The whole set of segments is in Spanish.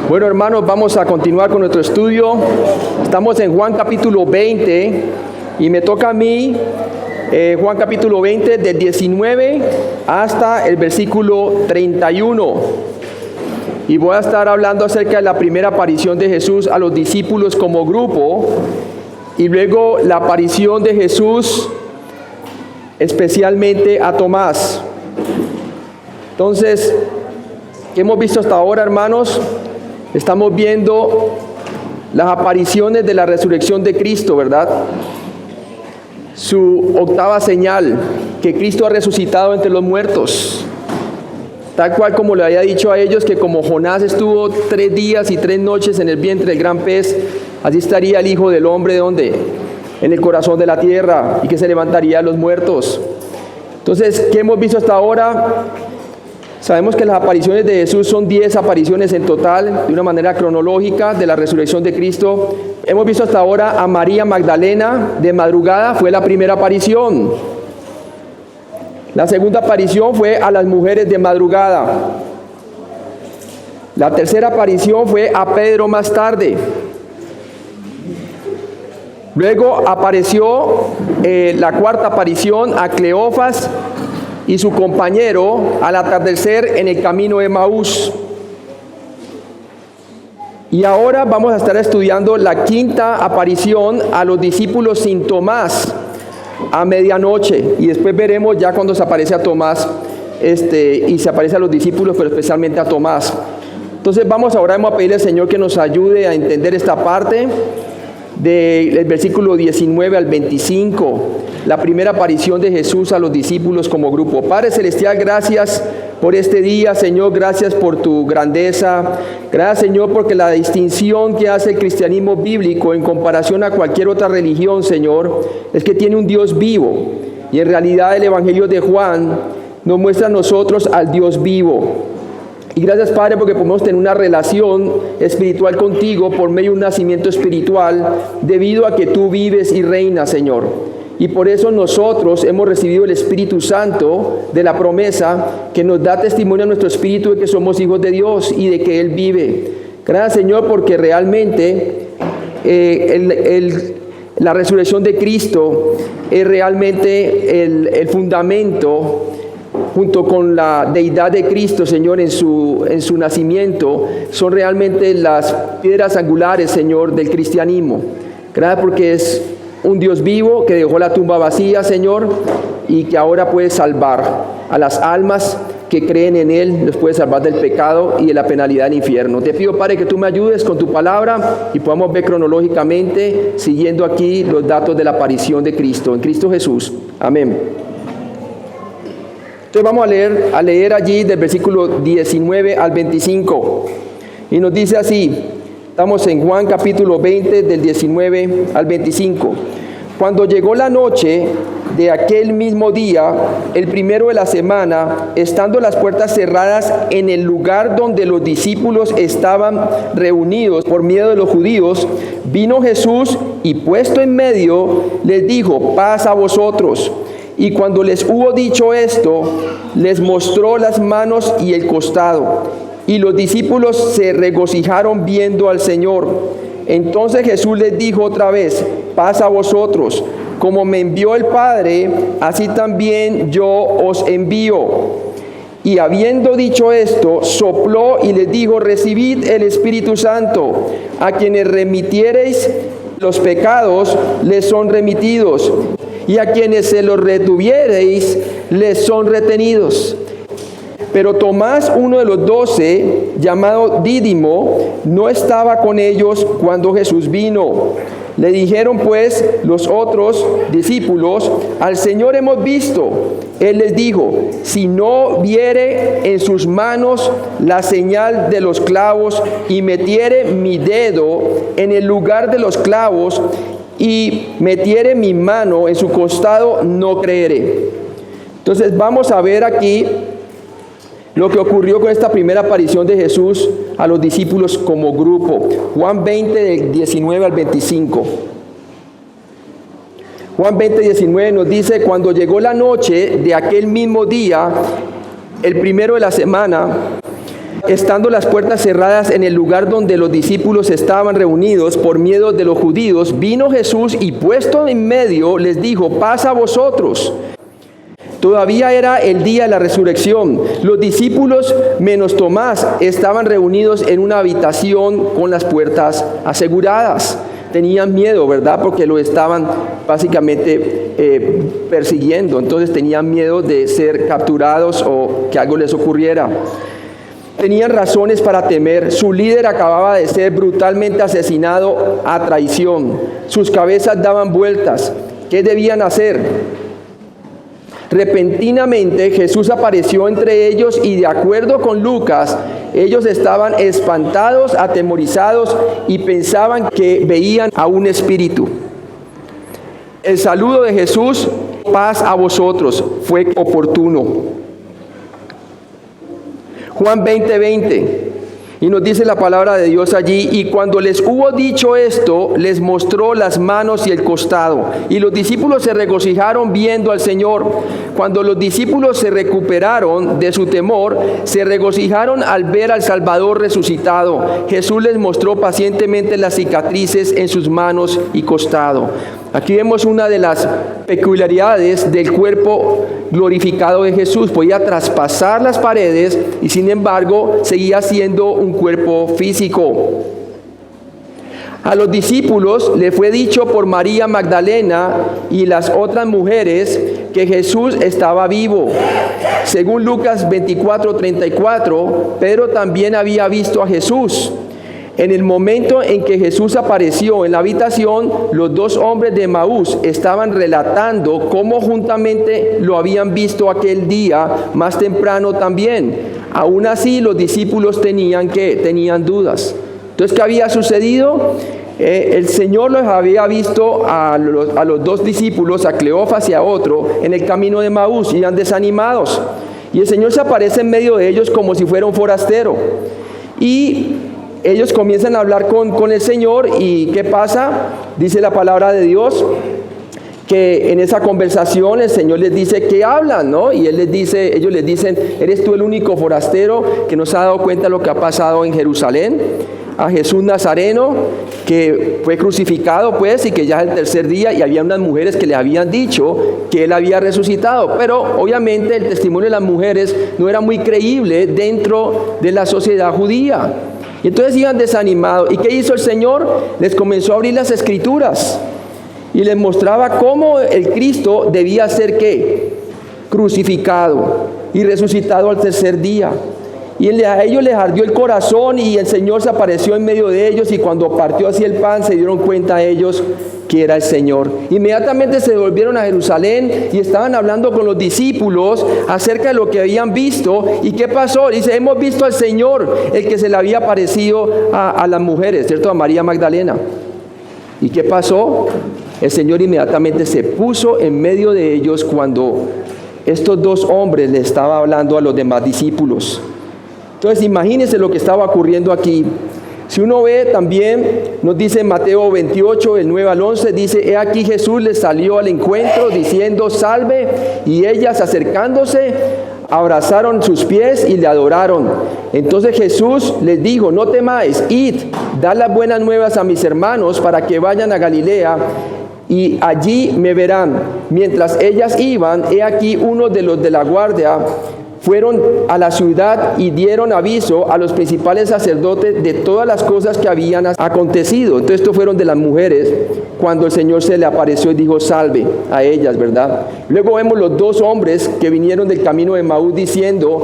Bueno, hermanos, vamos a continuar con nuestro estudio. Estamos en Juan capítulo 20 y me toca a mí Juan capítulo 20 del 19 hasta el versículo 31. Y voy a estar hablando acerca de la primera aparición de Jesús a los discípulos como grupo y luego la aparición de Jesús especialmente a Tomás. Entonces, ¿qué hemos visto hasta ahora, hermanos? Estamos viendo las apariciones de la resurrección de Cristo, ¿verdad? Su octava señal, que Cristo ha resucitado entre los muertos. Tal cual como le había dicho a ellos que como Jonás estuvo 3 días y 3 noches en el vientre del gran pez, así estaría el Hijo del Hombre, ¿dónde? En el corazón de la tierra, y que se levantaría a los muertos. Entonces, ¿qué hemos visto hasta ahora? Sabemos que las apariciones de Jesús son 10 apariciones en total, de una manera cronológica, de la resurrección de Cristo. Hemos visto hasta ahora a María Magdalena de madrugada, fue la primera aparición. La segunda aparición fue a las mujeres de madrugada. La tercera aparición fue a Pedro más tarde. Luego apareció la cuarta aparición a Cleofas y su compañero al atardecer en el camino de Emaús. Y ahora vamos a estar estudiando la quinta aparición a los discípulos sin Tomás a medianoche. Y después veremos ya cuando se aparece a Tomás y se aparece a los discípulos, pero especialmente a Tomás. Entonces vamos a orar, vamos a pedirle al Señor que nos ayude a entender esta parte del versículo 19 al 25, la primera aparición de Jesús a los discípulos como grupo. Padre Celestial, gracias por este día, Señor, gracias por tu grandeza, gracias, Señor, porque la distinción que hace el cristianismo bíblico en comparación a cualquier otra religión, Señor, es que tiene un Dios vivo, y en realidad el Evangelio de Juan nos muestra a nosotros al Dios vivo. Y gracias, Padre, porque podemos tener una relación espiritual contigo por medio de un nacimiento espiritual, debido a que tú vives y reinas, Señor. Y por eso nosotros hemos recibido el Espíritu Santo de la promesa que nos da testimonio a nuestro espíritu de que somos hijos de Dios y de que Él vive. Gracias, Señor, porque realmente la resurrección de Cristo es realmente el fundamento, junto con la deidad de Cristo, Señor, en su nacimiento, son realmente las piedras angulares, Señor, del cristianismo. Gracias porque es un Dios vivo que dejó la tumba vacía, Señor, y que ahora puede salvar a las almas que creen en Él, los puede salvar del pecado y de la penalidad del infierno. Te pido, Padre, que tú me ayudes con tu palabra y podamos ver cronológicamente, siguiendo aquí los datos de la aparición de Cristo, en Cristo Jesús. Amén. Entonces vamos a leer allí del versículo 19 al 25. Y nos dice así, estamos en Juan capítulo 20 del 19 al 25. Cuando llegó la noche de aquel mismo día, el primero de la semana, estando las puertas cerradas en el lugar donde los discípulos estaban reunidos por miedo de los judíos, vino Jesús y puesto en medio les dijo: paz a vosotros. Y cuando les hubo dicho esto, les mostró las manos y el costado. Y los discípulos se regocijaron viendo al Señor. Entonces Jesús les dijo otra vez: paz a vosotros. Como me envió el Padre, así también yo os envío. Y habiendo dicho esto, sopló y les dijo: recibid el Espíritu Santo. A quienes remitiereis los pecados, les son remitidos. Y a quienes se los retuviereis, les son retenidos. Pero Tomás, uno de los 12, llamado Dídimo, no estaba con ellos cuando Jesús vino. Le dijeron pues los otros discípulos: al Señor hemos visto. Él les dijo: si no viere en sus manos la señal de los clavos, y metiere mi dedo en el lugar de los clavos, y metiere mi mano en su costado, no creeré. Entonces vamos a ver aquí lo que ocurrió con esta primera aparición de Jesús a los discípulos como grupo. Juan 20, del 19 al 25. Juan 20, 19 nos dice: cuando llegó la noche de aquel mismo día, el primero de la semana, Estando las puertas cerradas en el lugar donde los discípulos estaban reunidos por miedo de los judíos, vino Jesús y puesto en medio les dijo: paz a vosotros. Todavía era el día de la resurrección. Los discípulos, menos Tomás, estaban reunidos en una habitación con las puertas aseguradas. Tenían miedo, ¿verdad? Porque lo estaban básicamente persiguiendo. Entonces tenían miedo de ser capturados o que algo les ocurriera. Tenían razones para temer. Su líder acababa de ser brutalmente asesinado a traición. Sus cabezas daban vueltas. ¿Qué debían hacer? Repentinamente Jesús apareció entre ellos y, de acuerdo con Lucas, ellos estaban espantados, atemorizados y pensaban que veían a un espíritu. El saludo de Jesús: paz a vosotros, fue oportuno. Juan 20:20, y nos dice la palabra de Dios allí: y cuando les hubo dicho esto, les mostró las manos y el costado. Y los discípulos se regocijaron viendo al Señor. Cuando los discípulos se recuperaron de su temor, se regocijaron al ver al Salvador resucitado. Jesús les mostró pacientemente las cicatrices en sus manos y costado. Aquí vemos una de las peculiaridades del cuerpo glorificado de Jesús. Podía traspasar las paredes y, sin embargo, seguía siendo un cuerpo físico. A los discípulos le fue dicho por María Magdalena y las otras mujeres que Jesús estaba vivo. Según Lucas 24:34, Pedro también había visto a Jesús. En el momento en que Jesús apareció en la habitación, los dos hombres de Emaús estaban relatando cómo juntamente lo habían visto aquel día más temprano también. Aún así, los discípulos tenían dudas. Entonces, ¿qué había sucedido? El Señor los había visto a los dos discípulos, a Cleofas y a otro, en el camino de Emaús, y iban desanimados. Y el Señor se aparece en medio de ellos como si fuera un forastero. Y ellos comienzan a hablar con el Señor. ¿Y qué pasa? Dice la palabra de Dios que en esa conversación el Señor les dice: ¿qué hablan? ¿No? Y ellos les dicen: ¿eres tú el único forastero que no se ha dado cuenta de lo que ha pasado en Jerusalén? A Jesús Nazareno, que fue crucificado y que ya es el tercer día, y había unas mujeres que le habían dicho que él había resucitado. Pero obviamente el testimonio de las mujeres no era muy creíble dentro de la sociedad judía. Y entonces iban desanimados. ¿Y qué hizo el Señor? Les comenzó a abrir las Escrituras y les mostraba cómo el Cristo debía ser ¿qué? Crucificado y resucitado al tercer día. Y a ellos les ardió el corazón, y el Señor se apareció en medio de ellos, y cuando partió así el pan se dieron cuenta ellos que era el Señor. Inmediatamente se volvieron a Jerusalén y estaban hablando con los discípulos acerca de lo que habían visto. ¿Y qué pasó? Dice: hemos visto al Señor, el que se le había aparecido a las mujeres, ¿cierto? A María Magdalena. ¿Y qué pasó? El Señor inmediatamente se puso en medio de ellos cuando estos dos hombres le estaban hablando a los demás discípulos. Entonces, imagínense lo que estaba ocurriendo aquí. Si uno ve también, nos dice en Mateo 28, del 9 al 11, dice: he aquí Jesús les salió al encuentro diciendo: salve, y ellas, acercándose, abrazaron sus pies y le adoraron. Entonces Jesús les dijo: no temáis, id, dad las buenas nuevas a mis hermanos para que vayan a Galilea, y allí me verán. Mientras ellas iban, he aquí unos de los de la guardia fueron a la ciudad y dieron aviso a los principales sacerdotes de todas las cosas que habían acontecido. Entonces estos fueron de las mujeres cuando el Señor se le apareció y dijo: salve a ellas, ¿verdad? Luego vemos los dos hombres que vinieron del camino de Emaús diciendo: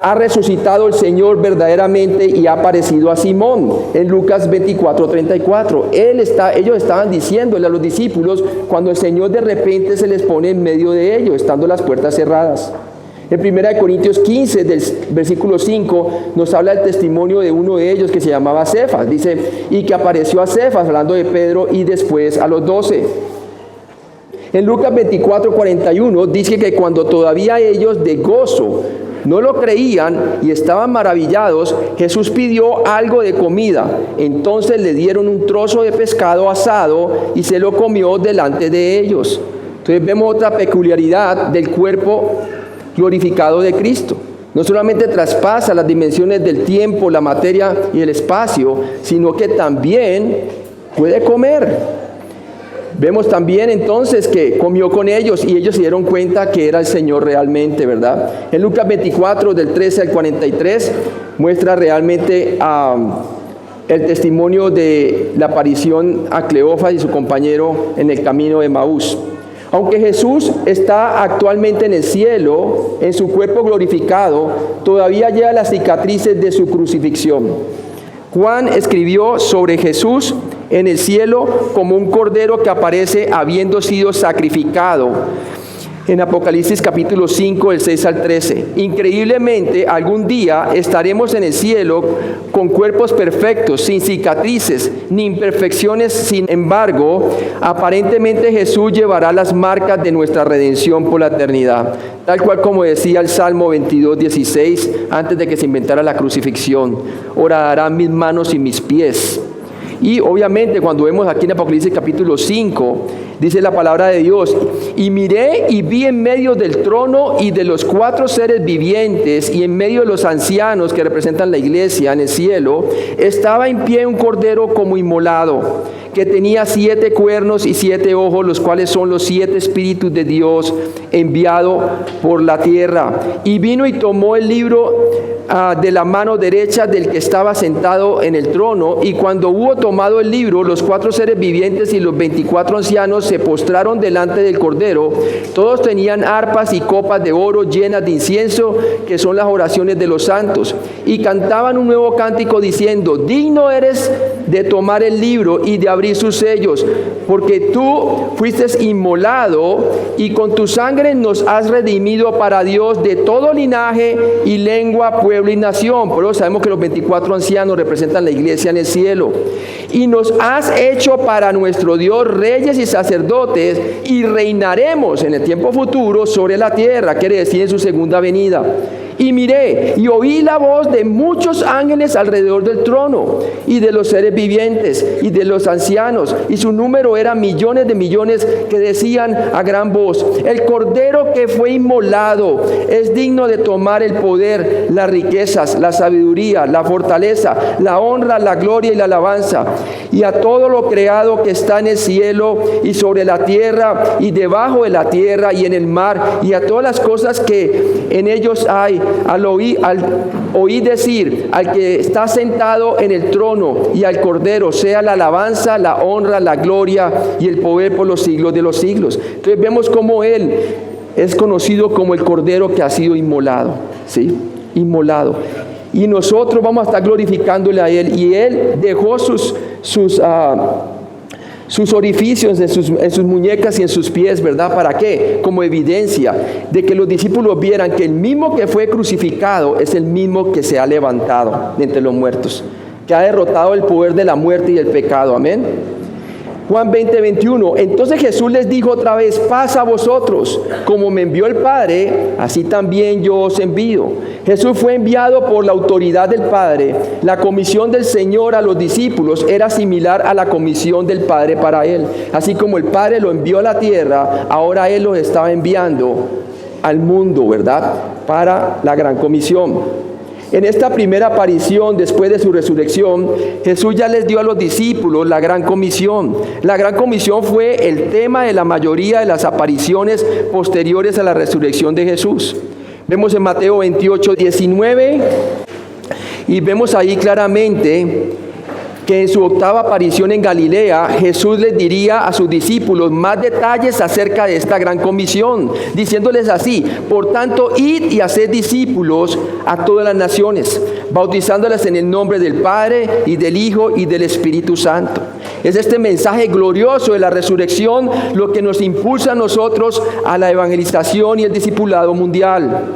ha resucitado el Señor verdaderamente y ha aparecido a Simón. En Lucas 24:34. Ellos estaban diciéndole a los discípulos cuando el Señor de repente se les pone en medio de ellos, estando las puertas cerradas. En 1 Corintios 15, del versículo 5, nos habla el testimonio de uno de ellos que se llamaba Cefas. Dice: y que apareció a Cefas, hablando de Pedro, y después a los 12. En Lucas 24:41 dice que cuando todavía ellos de gozo no lo creían y estaban maravillados, Jesús pidió algo de comida. Entonces le dieron un trozo de pescado asado y se lo comió delante de ellos. Entonces vemos otra peculiaridad del cuerpo glorificado de Cristo. no solamente traspasa las dimensiones del tiempo, la materia y el espacio, sino que también puede comer. Vemos también entonces que comió con ellos y ellos se dieron cuenta que era el Señor realmente, ¿verdad? En Lucas 24, del 13 al 43, muestra realmente el testimonio de la aparición a Cleofas y su compañero en el camino de Maús. Aunque Jesús está actualmente en el cielo, en su cuerpo glorificado, todavía lleva las cicatrices de su crucifixión. Juan escribió sobre Jesús en el cielo como un cordero que aparece habiendo sido sacrificado. En Apocalipsis capítulo 5, del 6 al 13. Increíblemente, algún día estaremos en el cielo con cuerpos perfectos, sin cicatrices ni imperfecciones. Sin embargo, aparentemente Jesús llevará las marcas de nuestra redención por la eternidad. Tal cual como decía el Salmo 22, 16, antes de que se inventara la crucifixión. Horadarán mis manos y mis pies. Y obviamente cuando vemos aquí en Apocalipsis capítulo 5, dice la palabra de Dios, y miré y vi en medio del trono y de los 4 seres vivientes y en medio de los ancianos que representan la iglesia en el cielo, estaba en pie un cordero como inmolado, que tenía 7 cuernos y 7 ojos, los cuales son los 7 espíritus de Dios enviado por la tierra. Y vino y tomó el libro de la mano derecha del que estaba sentado en el trono, y cuando hubo tomado el libro, los 4 seres vivientes y los 24 ancianos se postraron delante del Cordero. Todos tenían arpas y copas de oro llenas de incienso, que son las oraciones de los santos, y cantaban un nuevo cántico diciendo: digno eres de tomar el libro y de abrir sus sellos, porque tú fuiste inmolado y con tu sangre nos has redimido para Dios de todo linaje y lengua, pueblo y nación. Por eso sabemos que los 24 ancianos representan la iglesia en el cielo. Y nos has hecho para nuestro Dios reyes y sacerdotes, y reinaremos en el tiempo futuro sobre la tierra, quiere decir en su segunda venida. Y miré y oí la voz de muchos ángeles alrededor del trono, y de los seres vivientes, y de los ancianos, y su número era millones de millones, que decían a gran voz: el Cordero que fue inmolado es digno de tomar el poder, las riquezas, la sabiduría, la fortaleza, la honra, la gloria y la alabanza. Y a todo lo creado que está en el cielo y sobre la tierra y debajo de la tierra y en el mar, y a todas las cosas que en ellos hay, al oír decir al que está sentado en el trono y al Cordero, sea la alabanza, la honra, la gloria y el poder por los siglos de los siglos. Entonces vemos cómo Él es conocido como el Cordero que ha sido inmolado, ¿sí? Inmolado. Y nosotros vamos a estar glorificándole a Él, y Él dejó sus orificios en sus muñecas y en sus pies, ¿verdad? ¿Para qué? Como evidencia de que los discípulos vieran que el mismo que fue crucificado es el mismo que se ha levantado de entre los muertos, que ha derrotado el poder de la muerte y el pecado. Amén. Juan 20, 21. Entonces Jesús les dijo otra vez: paz a vosotros, como me envió el Padre, así también yo os envío. Jesús fue enviado por la autoridad del Padre. La comisión del Señor a los discípulos era similar a la comisión del Padre para Él. Así como el Padre lo envió a la tierra, ahora Él los estaba enviando al mundo, ¿verdad? Para la gran comisión. En esta primera aparición después de su resurrección, Jesús ya les dio a los discípulos la gran comisión. La gran comisión fue el tema de la mayoría de las apariciones posteriores a la resurrección de Jesús. Vemos en Mateo 28, 19, y vemos ahí claramente que en su octava aparición en Galilea, Jesús les diría a sus discípulos más detalles acerca de esta gran comisión, diciéndoles así: por tanto, id y haced discípulos a todas las naciones, bautizándolas en el nombre del Padre y del Hijo y del Espíritu Santo. Es este mensaje glorioso de la resurrección lo que nos impulsa a nosotros a la evangelización y el discipulado mundial.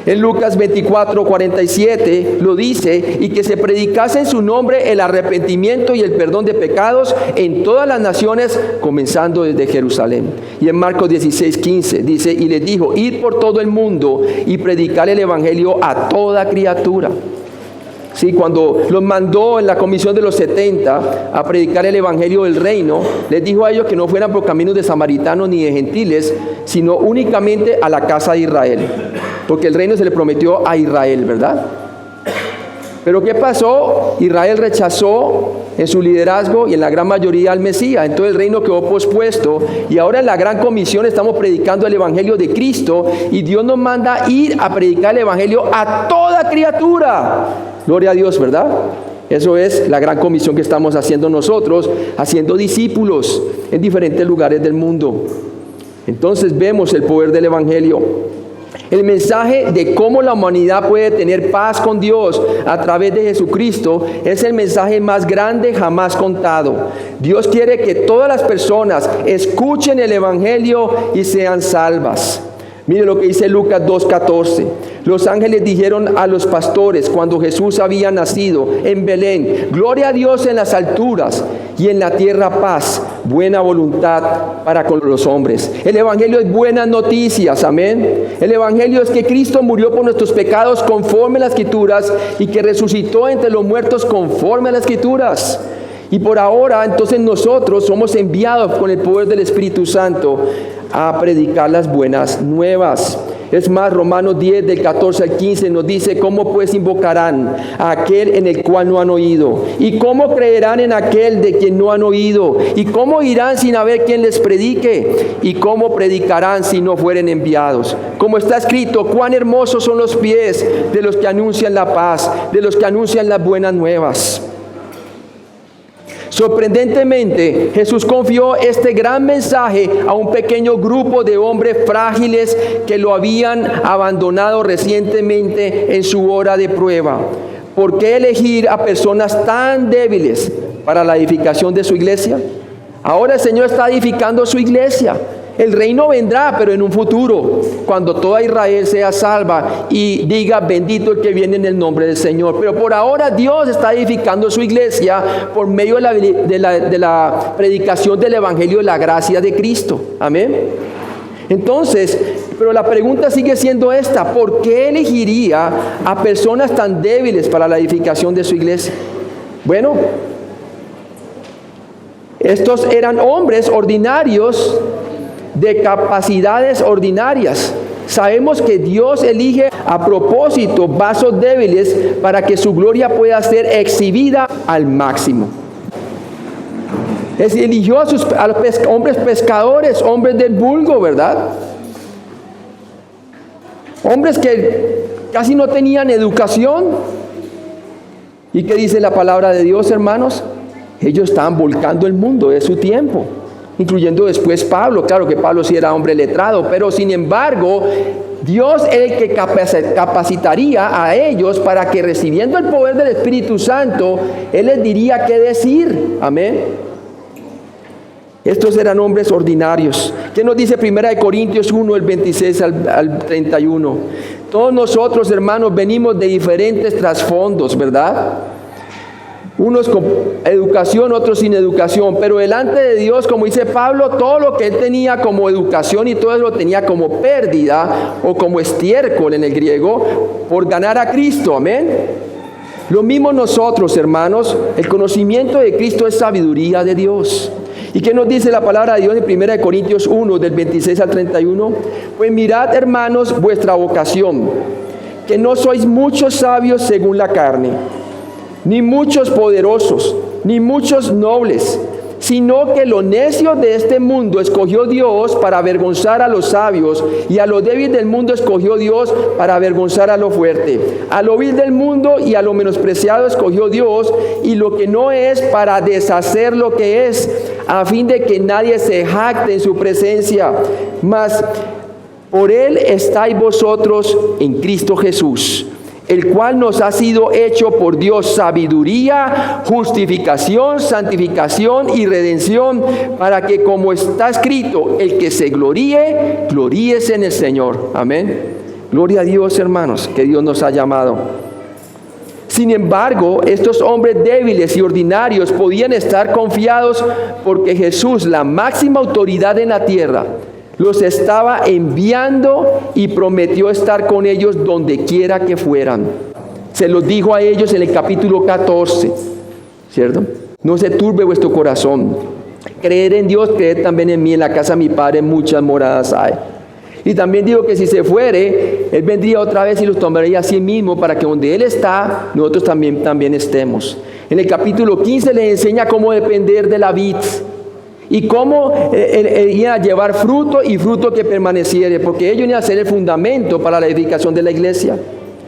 En Lucas 24, 47 lo dice: y que se predicase en su nombre el arrepentimiento y el perdón de pecados en todas las naciones, comenzando desde Jerusalén. Y en Marcos 16, 15 dice: y les dijo: id por todo el mundo y predicar el evangelio a toda criatura. Sí, cuando los mandó en la comisión de los 70 a predicar el evangelio del reino, les dijo a ellos que no fueran por caminos de samaritanos ni de gentiles, sino únicamente a la casa de Israel. porque el reino se le prometió a Israel, ¿verdad? Pero ¿qué pasó? Israel rechazó en su liderazgo y en la gran mayoría al Mesías. Entonces el reino quedó pospuesto y ahora en la gran comisión estamos predicando el evangelio de Cristo y Dios nos manda ir a predicar el evangelio a toda criatura. Gloria a Dios, ¿verdad? Eso es la gran comisión que estamos haciendo nosotros, haciendo discípulos en diferentes lugares del mundo. Entonces vemos el poder del evangelio. El mensaje de cómo la humanidad puede tener paz con Dios a través de Jesucristo es el mensaje más grande jamás contado. Dios quiere que todas las personas escuchen el evangelio y sean salvas. Mire lo que dice Lucas 2:14. Los ángeles dijeron a los pastores cuando Jesús había nacido en Belén: gloria a Dios en las alturas y en la tierra paz, buena voluntad para con los hombres. El evangelio es buenas noticias, amén. El evangelio es que Cristo murió por nuestros pecados conforme a las Escrituras y que resucitó entre los muertos conforme a las Escrituras. Y por ahora entonces nosotros somos enviados con el poder del Espíritu Santo a predicar las buenas nuevas. Es más, Romanos 10 del 14 al 15 nos dice: ¿cómo pues invocarán a aquel en el cual no han oído? ¿Y cómo creerán en aquel de quien no han oído? ¿Y cómo irán sin haber quien les predique? ¿Y cómo predicarán si no fueren enviados? Como está escrito: cuán hermosos son los pies de los que anuncian la paz, de los que anuncian las buenas nuevas. Sorprendentemente, Jesús confió este gran mensaje a un pequeño grupo de hombres frágiles que lo habían abandonado recientemente en su hora de prueba. ¿Por qué elegir a personas tan débiles para la edificación de su iglesia? Ahora el Señor está edificando su iglesia. El reino vendrá, pero en un futuro, cuando toda Israel sea salva y diga: bendito el que viene en el nombre del Señor. Pero por ahora Dios está edificando su iglesia por medio de la predicación del evangelio de la gracia de Cristo. Amén. Entonces, pero la pregunta sigue siendo esta: ¿por qué elegiría a personas tan débiles para la edificación de su iglesia? Bueno, estos eran hombres ordinarios de capacidades ordinarias. Sabemos que Dios elige a propósito vasos débiles para que su gloria pueda ser exhibida al máximo. Eligió a los hombres pescadores, hombres del vulgo, ¿verdad? Hombres que casi no tenían educación. ¿Y qué dice la palabra de Dios, hermanos? Ellos estaban volcando el mundo de su tiempo, incluyendo después Pablo. Claro que Pablo sí era hombre letrado, pero sin embargo Dios es el que capacitaría a ellos para que, recibiendo el poder del Espíritu Santo, Él les diría qué decir. Amén. Estos eran hombres ordinarios. ¿Qué nos dice 1 Corintios 1, el 26 al 31? Todos nosotros, hermanos, venimos de diferentes trasfondos, ¿verdad? Unos con educación, otros sin educación, pero delante de Dios, como dice Pablo, todo lo que él tenía como educación y todo eso lo tenía como pérdida o como estiércol en el griego, por ganar a Cristo. Amén. Lo mismo nosotros, hermanos, el conocimiento de Cristo es sabiduría de Dios. ¿Y qué nos dice la palabra de Dios en 1 Corintios 1, del 26 al 31? Pues mirad, hermanos, vuestra vocación, que no sois muchos sabios según la carne, ni muchos poderosos, ni muchos nobles, sino que lo necio de este mundo escogió Dios para avergonzar a los sabios, y a lo débil del mundo escogió Dios para avergonzar a lo fuerte. A lo vil del mundo y a lo menospreciado escogió Dios, y lo que no es, para deshacer lo que es, a fin de que nadie se jacte en su presencia. Mas por él estáis vosotros en Cristo Jesús, el cual nos ha sido hecho por Dios sabiduría, justificación, santificación y redención, para que, como está escrito, el que se gloríe, gloríese en el Señor. Amén. Gloria a Dios, hermanos, que Dios nos ha llamado. Sin embargo, estos hombres débiles y ordinarios podían estar confiados, porque Jesús, la máxima autoridad en la tierra, los estaba enviando y prometió estar con ellos donde quiera que fueran. Se los dijo a ellos en el capítulo 14, ¿cierto? No se turbe vuestro corazón. Creed en Dios, creed también en mí. En la casa de mi Padre muchas moradas hay. Y también digo que si se fuere, Él vendría otra vez y los tomaría a sí mismo para que donde Él está, nosotros también estemos. En el capítulo 15 les enseña cómo depender de la vid y cómo iban a llevar fruto y fruto que permaneciere, porque ellos iban a ser el fundamento para la edificación de la iglesia.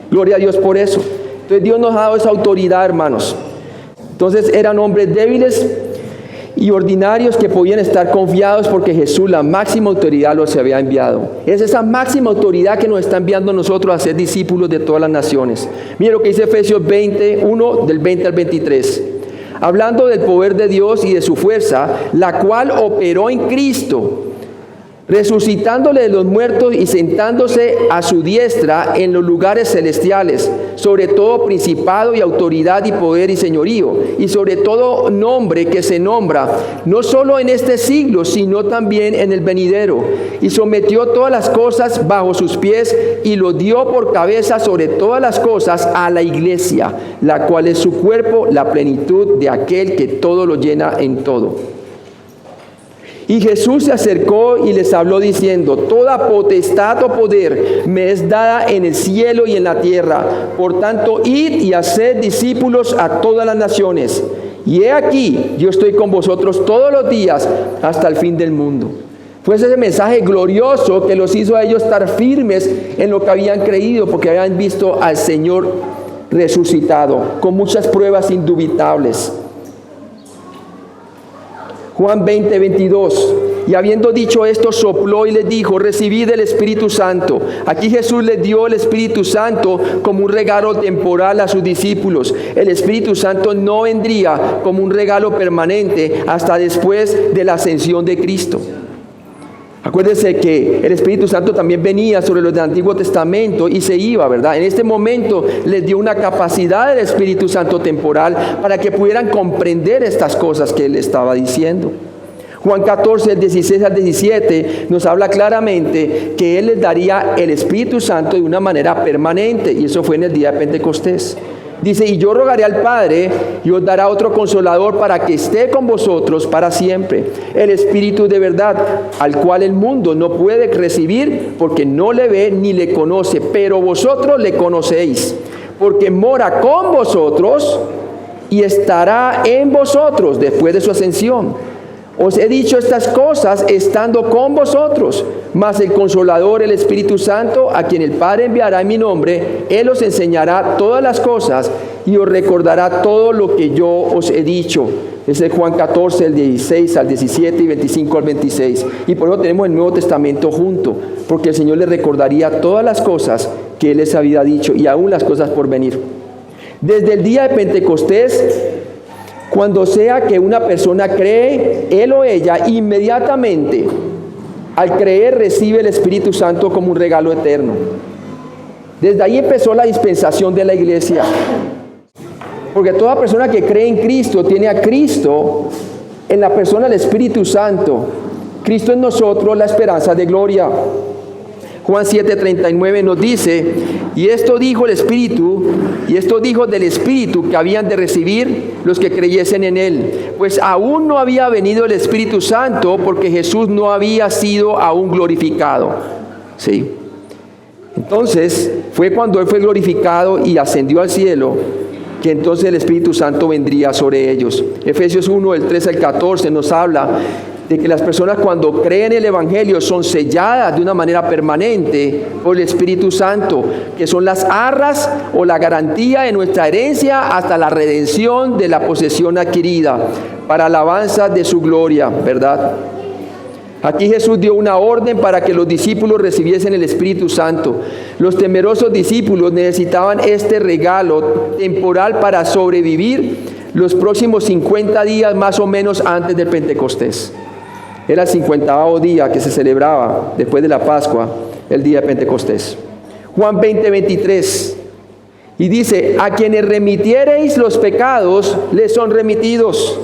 Gloria a Dios por eso. Entonces Dios nos ha dado esa autoridad, hermanos. Entonces eran hombres débiles y ordinarios que podían estar confiados porque Jesús, la máxima autoridad, los había enviado. Es esa máxima autoridad que nos está enviando a nosotros a ser discípulos de todas las naciones. Mira lo que dice Efesios 21, del 20 al 23. Hablando del poder de Dios y de su fuerza, la cual operó en Cristo, resucitándole de los muertos y sentándose a su diestra en los lugares celestiales, sobre todo principado y autoridad y poder y señorío, y sobre todo nombre que se nombra, no solo en este siglo, sino también en el venidero. Y sometió todas las cosas bajo sus pies y lo dio por cabeza sobre todas las cosas a la iglesia, la cual es su cuerpo, la plenitud de aquel que todo lo llena en todo. Y Jesús se acercó y les habló diciendo: toda potestad o poder me es dada en el cielo y en la tierra. Por tanto, id y haced discípulos a todas las naciones. Y he aquí, yo estoy con vosotros todos los días hasta el fin del mundo. Fue ese mensaje glorioso que los hizo a ellos estar firmes en lo que habían creído, porque habían visto al Señor resucitado, con muchas pruebas indubitables. Juan 20, 22. Y habiendo dicho esto, sopló y les dijo: recibid el Espíritu Santo. Aquí Jesús les dio el Espíritu Santo como un regalo temporal a sus discípulos. El Espíritu Santo no vendría como un regalo permanente hasta después de la ascensión de Cristo. Acuérdense que el Espíritu Santo también venía sobre los del Antiguo Testamento y se iba, ¿verdad? En este momento les dio una capacidad del Espíritu Santo temporal para que pudieran comprender estas cosas que Él estaba diciendo. Juan 14, el 16 al 17, nos habla claramente que Él les daría el Espíritu Santo de una manera permanente, y eso fue en el día de Pentecostés. Dice: y yo rogaré al Padre y os dará otro consolador para que esté con vosotros para siempre, el Espíritu de verdad, al cual el mundo no puede recibir porque no le ve ni le conoce, pero vosotros le conocéis, porque mora con vosotros y estará en vosotros después de su ascensión. Os he dicho estas cosas estando con vosotros, mas el Consolador, el Espíritu Santo, a quien el Padre enviará en mi nombre, Él os enseñará todas las cosas y os recordará todo lo que yo os he dicho. Ese es Juan 14, el 16 al 17 y 25 al 26. Y por eso tenemos el Nuevo Testamento junto, porque el Señor les recordaría todas las cosas que Él les había dicho y aún las cosas por venir. Desde el día de Pentecostés, cuando sea que una persona cree, él o ella inmediatamente al creer recibe el Espíritu Santo como un regalo eterno. Desde ahí empezó la dispensación de la iglesia. Porque toda persona que cree en Cristo tiene a Cristo en la persona del Espíritu Santo. Cristo en nosotros, la esperanza de gloria. Juan 7:39 nos dice: y esto dijo el Espíritu, y esto dijo del Espíritu que habían de recibir los que creyesen en Él, pues aún no había venido el Espíritu Santo, porque Jesús no había sido aún glorificado. Sí. Entonces fue cuando Él fue glorificado y ascendió al cielo, que entonces el Espíritu Santo vendría sobre ellos. Efesios 1, del 13 al 14 nos habla de que las personas, cuando creen el Evangelio, son selladas de una manera permanente por el Espíritu Santo, que son las arras o la garantía de nuestra herencia hasta la redención de la posesión adquirida, para alabanza de su gloria, ¿verdad? Aquí Jesús dio una orden para que los discípulos recibiesen el Espíritu Santo. Los temerosos discípulos necesitaban este regalo temporal para sobrevivir los próximos 50 días más o menos antes del Pentecostés. Era el 50º día que se celebraba después de la Pascua, el día de Pentecostés. Juan 20, 23. Y dice: a quienes remitiereis los pecados, les son remitidos.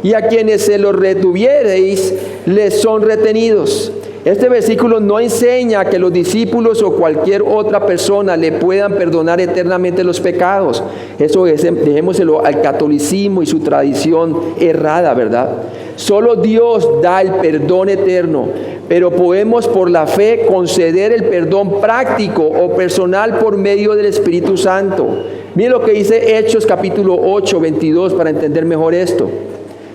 Y a quienes se los retuviereis, les son retenidos. Este versículo no enseña que los discípulos o cualquier otra persona le puedan perdonar eternamente los pecados. Eso dejémoselo al catolicismo y su tradición errada, ¿verdad? Solo Dios da el perdón eterno, pero podemos por la fe conceder el perdón práctico o personal por medio del Espíritu Santo. Miren lo que dice Hechos capítulo 8, 22 para entender mejor esto.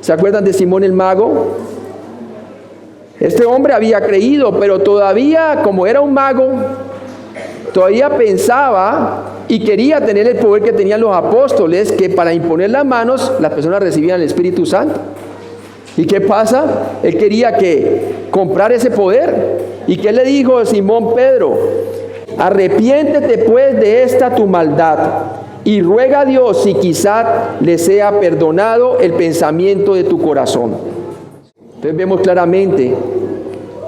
¿Se acuerdan de Simón el mago? Este hombre había creído, pero todavía, como era un mago, todavía pensaba y quería tener el poder que tenían los apóstoles, que para imponer las manos las personas recibían el Espíritu Santo. ¿Y qué pasa? Él quería comprar ese poder. ¿Y qué le dijo Simón Pedro? Arrepiéntete pues de esta tu maldad y ruega a Dios si quizá le sea perdonado el pensamiento de tu corazón. Entonces vemos claramente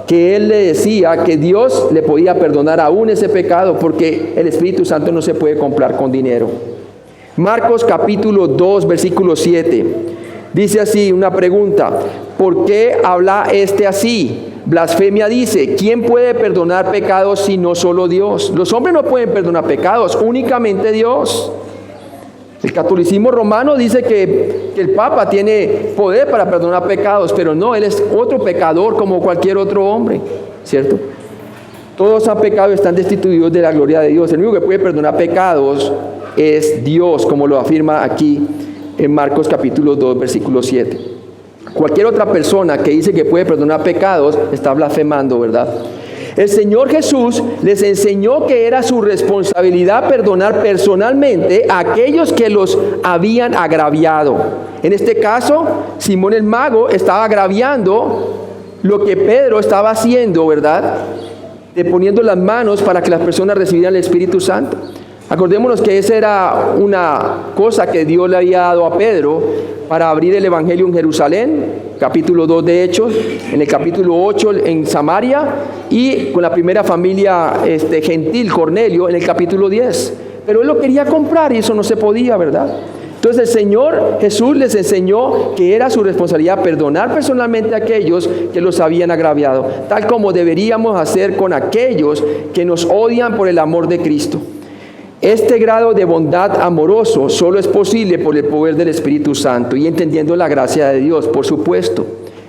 que él le decía que Dios le podía perdonar aún ese pecado, porque el Espíritu Santo no se puede comprar con dinero. Marcos capítulo 2 versículo 7 dice así, una pregunta: ¿por qué habla este así? Blasfemia dice: ¿quién puede perdonar pecados si no solo Dios? Los hombres no pueden perdonar pecados, únicamente Dios. El catolicismo romano dice que el Papa tiene poder para perdonar pecados, pero no, él es otro pecador como cualquier otro hombre, ¿cierto? Todos han pecado y están destituidos de la gloria de Dios. El único que puede perdonar pecados es Dios, como lo afirma aquí en Marcos capítulo 2, versículo 7. Cualquier otra persona que dice que puede perdonar pecados está blasfemando, ¿verdad? El Señor Jesús les enseñó que era su responsabilidad perdonar personalmente a aquellos que los habían agraviado. En este caso, Simón el mago estaba agraviando lo que Pedro estaba haciendo, ¿verdad? De poniendo las manos para que las personas recibieran el Espíritu Santo. Acordémonos que esa era una cosa que Dios le había dado a Pedro para abrir el Evangelio en Jerusalén, capítulo 2 de Hechos, en el capítulo 8 en Samaria, y con la primera familia gentil, Cornelio, en el capítulo 10. Pero él lo quería comprar y eso no se podía, ¿verdad? Entonces el Señor Jesús les enseñó que era su responsabilidad perdonar personalmente a aquellos que los habían agraviado, tal como deberíamos hacer con aquellos que nos odian por el amor de Cristo. Este grado de bondad amoroso solo es posible por el poder del Espíritu Santo y entendiendo la gracia de Dios, por supuesto.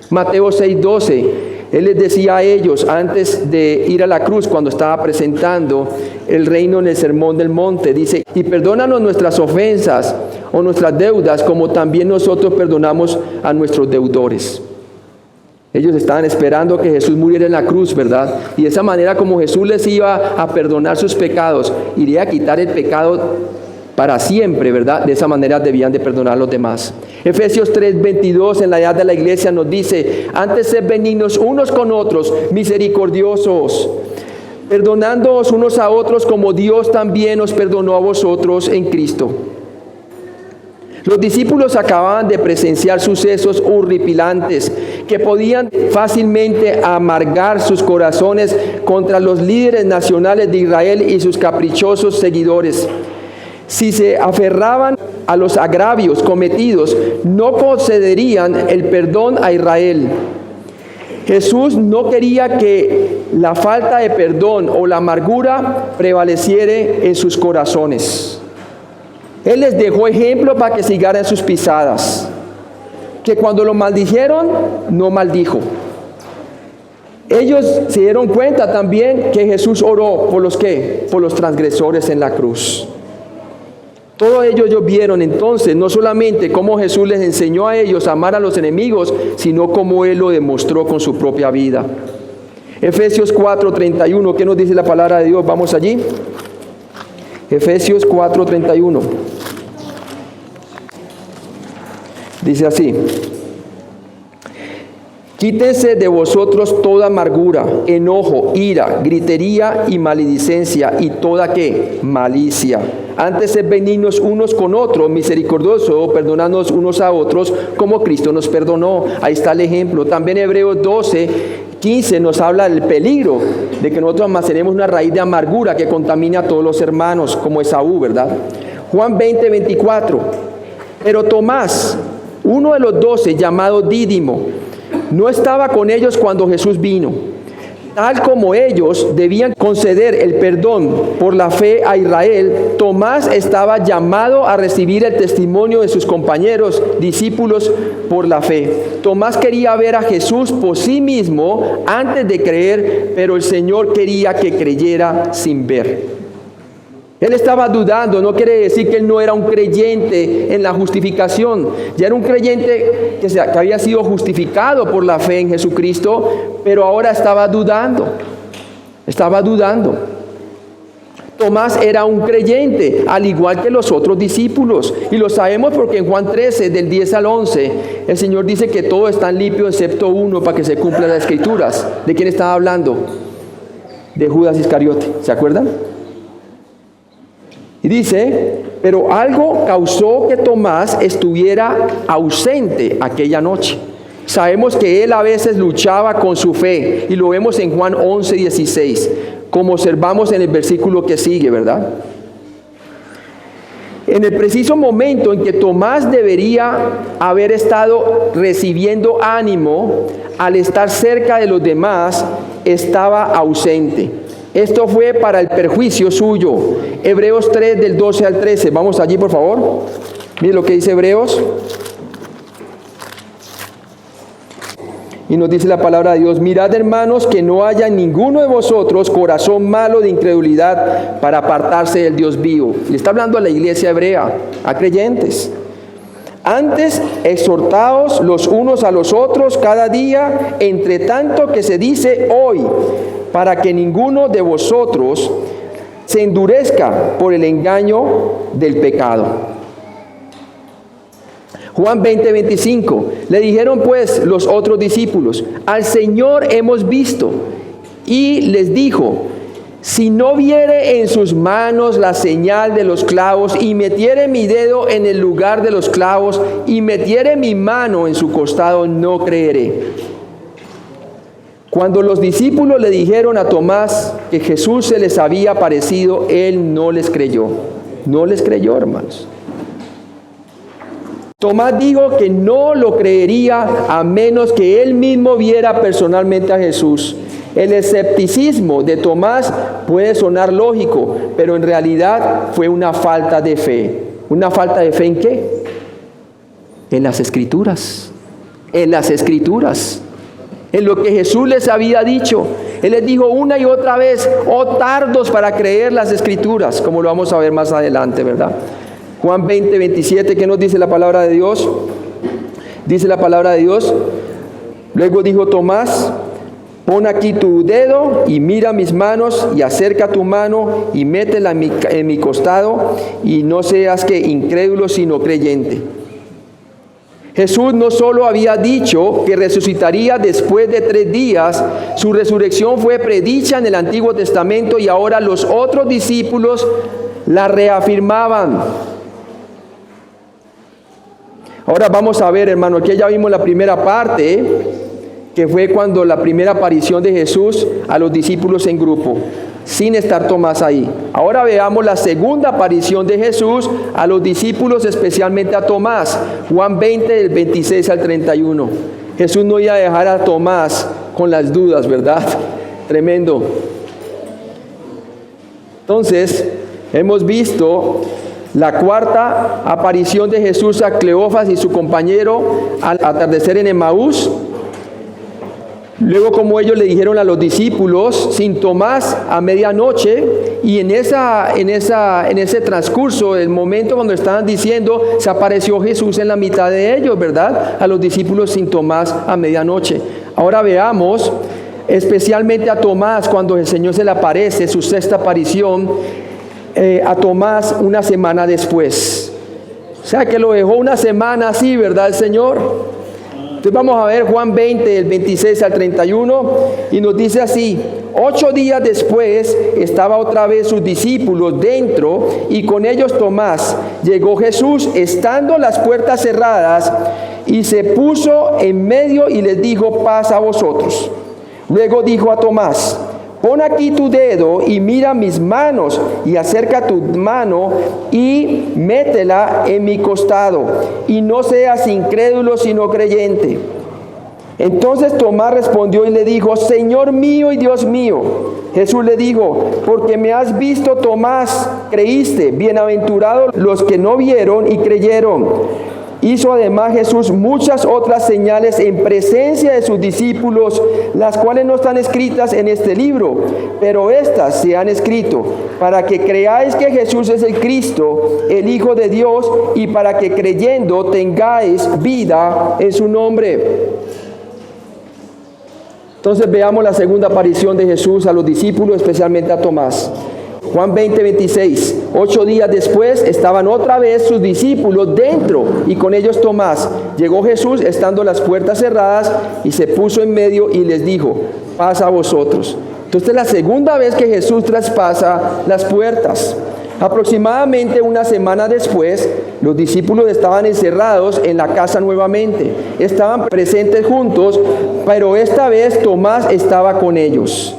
Mateo 6:12, Él les decía a ellos antes de ir a la cruz, cuando estaba presentando el reino en el Sermón del Monte, dice: y perdónanos nuestras ofensas o nuestras deudas, como también nosotros perdonamos a nuestros deudores. Ellos estaban esperando que Jesús muriera en la cruz, ¿verdad? Y de esa manera, como Jesús les iba a perdonar sus pecados, iría a quitar el pecado para siempre, ¿verdad? De esa manera debían de perdonar a los demás. Efesios 3:22 en la edad de la iglesia nos dice: antes sed benignos unos con otros, misericordiosos, perdonándoos unos a otros como Dios también os perdonó a vosotros en Cristo. Los discípulos acababan de presenciar sucesos horripilantes que podían fácilmente amargar sus corazones contra los líderes nacionales de Israel y sus caprichosos seguidores. Si se aferraban a los agravios cometidos, no concederían el perdón a Israel. Jesús no quería que la falta de perdón o la amargura prevaleciera en sus corazones. Él les dejó ejemplo para que siguieran sus pisadas. Que cuando lo maldijeron, no maldijo. Ellos se dieron cuenta también que Jesús oró por los ¿qué? Por los transgresores en la cruz. Todo ellos vieron entonces no solamente cómo Jesús les enseñó a ellos a amar a los enemigos, sino cómo Él lo demostró con su propia vida. Efesios 4:31, ¿qué nos dice la palabra de Dios? Vamos allí. Efesios 4:31. Dice así: quítense de vosotros toda amargura, enojo, ira, gritería y maledicencia y toda ¿qué? Malicia. Antes sed benignos unos con otros, misericordiosos, perdonándonos unos a otros como Cristo nos perdonó. Ahí está el ejemplo. También Hebreos 12:15 nos habla del peligro de que nosotros almacenemos una raíz de amargura que contamine a todos los hermanos, como Esaú, ¿verdad? Juan 20:24. Pero Tomás, uno de los 12, llamado Dídimo, no estaba con ellos cuando Jesús vino. tal como ellos debían conceder el perdón por la fe a Israel, Tomás estaba llamado a recibir el testimonio de sus compañeros, discípulos por la fe. Tomás quería ver a Jesús por sí mismo antes de creer, pero el Señor quería que creyera sin ver. Él estaba dudando, no quiere decir que él no era un creyente en la justificación. Ya era un creyente que había sido justificado por la fe en Jesucristo, pero ahora estaba dudando. Tomás era un creyente, al igual que los otros discípulos. Y lo sabemos porque en Juan 13, del 10 al 11, el Señor dice que todo está limpio excepto uno para que se cumplan las Escrituras. ¿De quién estaba hablando? De Judas Iscariote, ¿se acuerdan? Y dice, pero algo causó que Tomás estuviera ausente aquella noche. Sabemos que él a veces luchaba con su fe, y lo vemos en Juan 11, 16, como observamos en el versículo que sigue, ¿verdad? En el preciso momento en que Tomás debería haber estado recibiendo ánimo, al estar cerca de los demás, estaba ausente. Esto fue para el perjuicio suyo. Hebreos 3, del 12 al 13. Vamos allí, por favor. Miren lo que dice Hebreos. Y nos dice la palabra de Dios: mirad, hermanos, que no haya en ninguno de vosotros corazón malo de incredulidad para apartarse del Dios vivo. Le está hablando a la iglesia hebrea, a creyentes. Antes, exhortaos los unos a los otros cada día, entre tanto que se dice hoy, para que ninguno de vosotros se endurezca por el engaño del pecado. Juan 20, 25. Le dijeron pues los otros discípulos: al Señor hemos visto. Y les dijo: si no viere en sus manos la señal de los clavos, y metiere mi dedo en el lugar de los clavos, y metiere mi mano en su costado, no creeré. Cuando los discípulos le dijeron a Tomás que Jesús se les había aparecido, él no les creyó. No les creyó, hermanos. Tomás dijo que no lo creería a menos que él mismo viera personalmente a Jesús. El escepticismo de Tomás puede sonar lógico, pero en realidad fue una falta de fe. ¿Una falta de fe en qué? En las Escrituras. En las Escrituras. En lo que Jesús les había dicho. Él les dijo una y otra vez: oh tardos para creer las Escrituras, como lo vamos a ver más adelante, ¿verdad? Juan 20, 27, ¿qué nos dice la palabra de Dios? Dice la palabra de Dios: luego dijo Tomás: pon aquí tu dedo y mira mis manos, y acerca tu mano y métela en mi costado, y no seas que incrédulo sino creyente. Jesús no solo había dicho que resucitaría después de 3 días, su resurrección fue predicha en el Antiguo Testamento, y ahora los otros discípulos la reafirmaban. Ahora vamos a ver, hermano, aquí ya vimos la primera parte, que fue cuando la primera aparición de Jesús a los discípulos en grupo, sin estar Tomás ahí. Ahora veamos la segunda aparición de Jesús a los discípulos, especialmente a Tomás. Juan 20, del 26 al 31. Jesús no iba a dejar a Tomás con las dudas, ¿verdad? Tremendo. Entonces, hemos visto la cuarta aparición de Jesús a Cleofas y su compañero al atardecer en Emaús. Luego, como ellos le dijeron a los discípulos, sin Tomás a medianoche, y en ese transcurso, el momento cuando estaban diciendo, se apareció Jesús en la mitad de ellos, ¿verdad? A los discípulos sin Tomás a medianoche. Ahora veamos especialmente a Tomás cuando el Señor se le aparece, su sexta aparición, a Tomás una semana después. O sea que lo dejó una semana así, ¿verdad, el Señor? Entonces vamos a ver Juan 20, del 26 al 31, y nos dice así: 8 días después estaba otra vez sus discípulos dentro, y con ellos Tomás. Llegó Jesús estando las puertas cerradas, y se puso en medio y les dijo: paz a vosotros. Luego dijo a Tomás: pon aquí tu dedo y mira mis manos, y acerca tu mano y métela en mi costado, y no seas incrédulo sino creyente. Entonces Tomás respondió y le dijo: Señor mío y Dios mío. Jesús le dijo: porque me has visto, Tomás, creíste. Bienaventurados los que no vieron y creyeron. Hizo además Jesús muchas otras señales en presencia de sus discípulos, las cuales no están escritas en este libro, pero estas se han escrito para que creáis que Jesús es el Cristo, el Hijo de Dios, y para que creyendo tengáis vida en su nombre. Entonces veamos la segunda aparición de Jesús a los discípulos, especialmente a Tomás. Juan 20:26. 8 días después estaban otra vez sus discípulos dentro y con ellos Tomás. Llegó Jesús estando las puertas cerradas y se puso en medio y les dijo: paz a vosotros. Entonces es la segunda vez que Jesús traspasa las puertas. Aproximadamente una semana después, los discípulos estaban encerrados en la casa nuevamente. Estaban presentes juntos, pero esta vez Tomás estaba con ellos.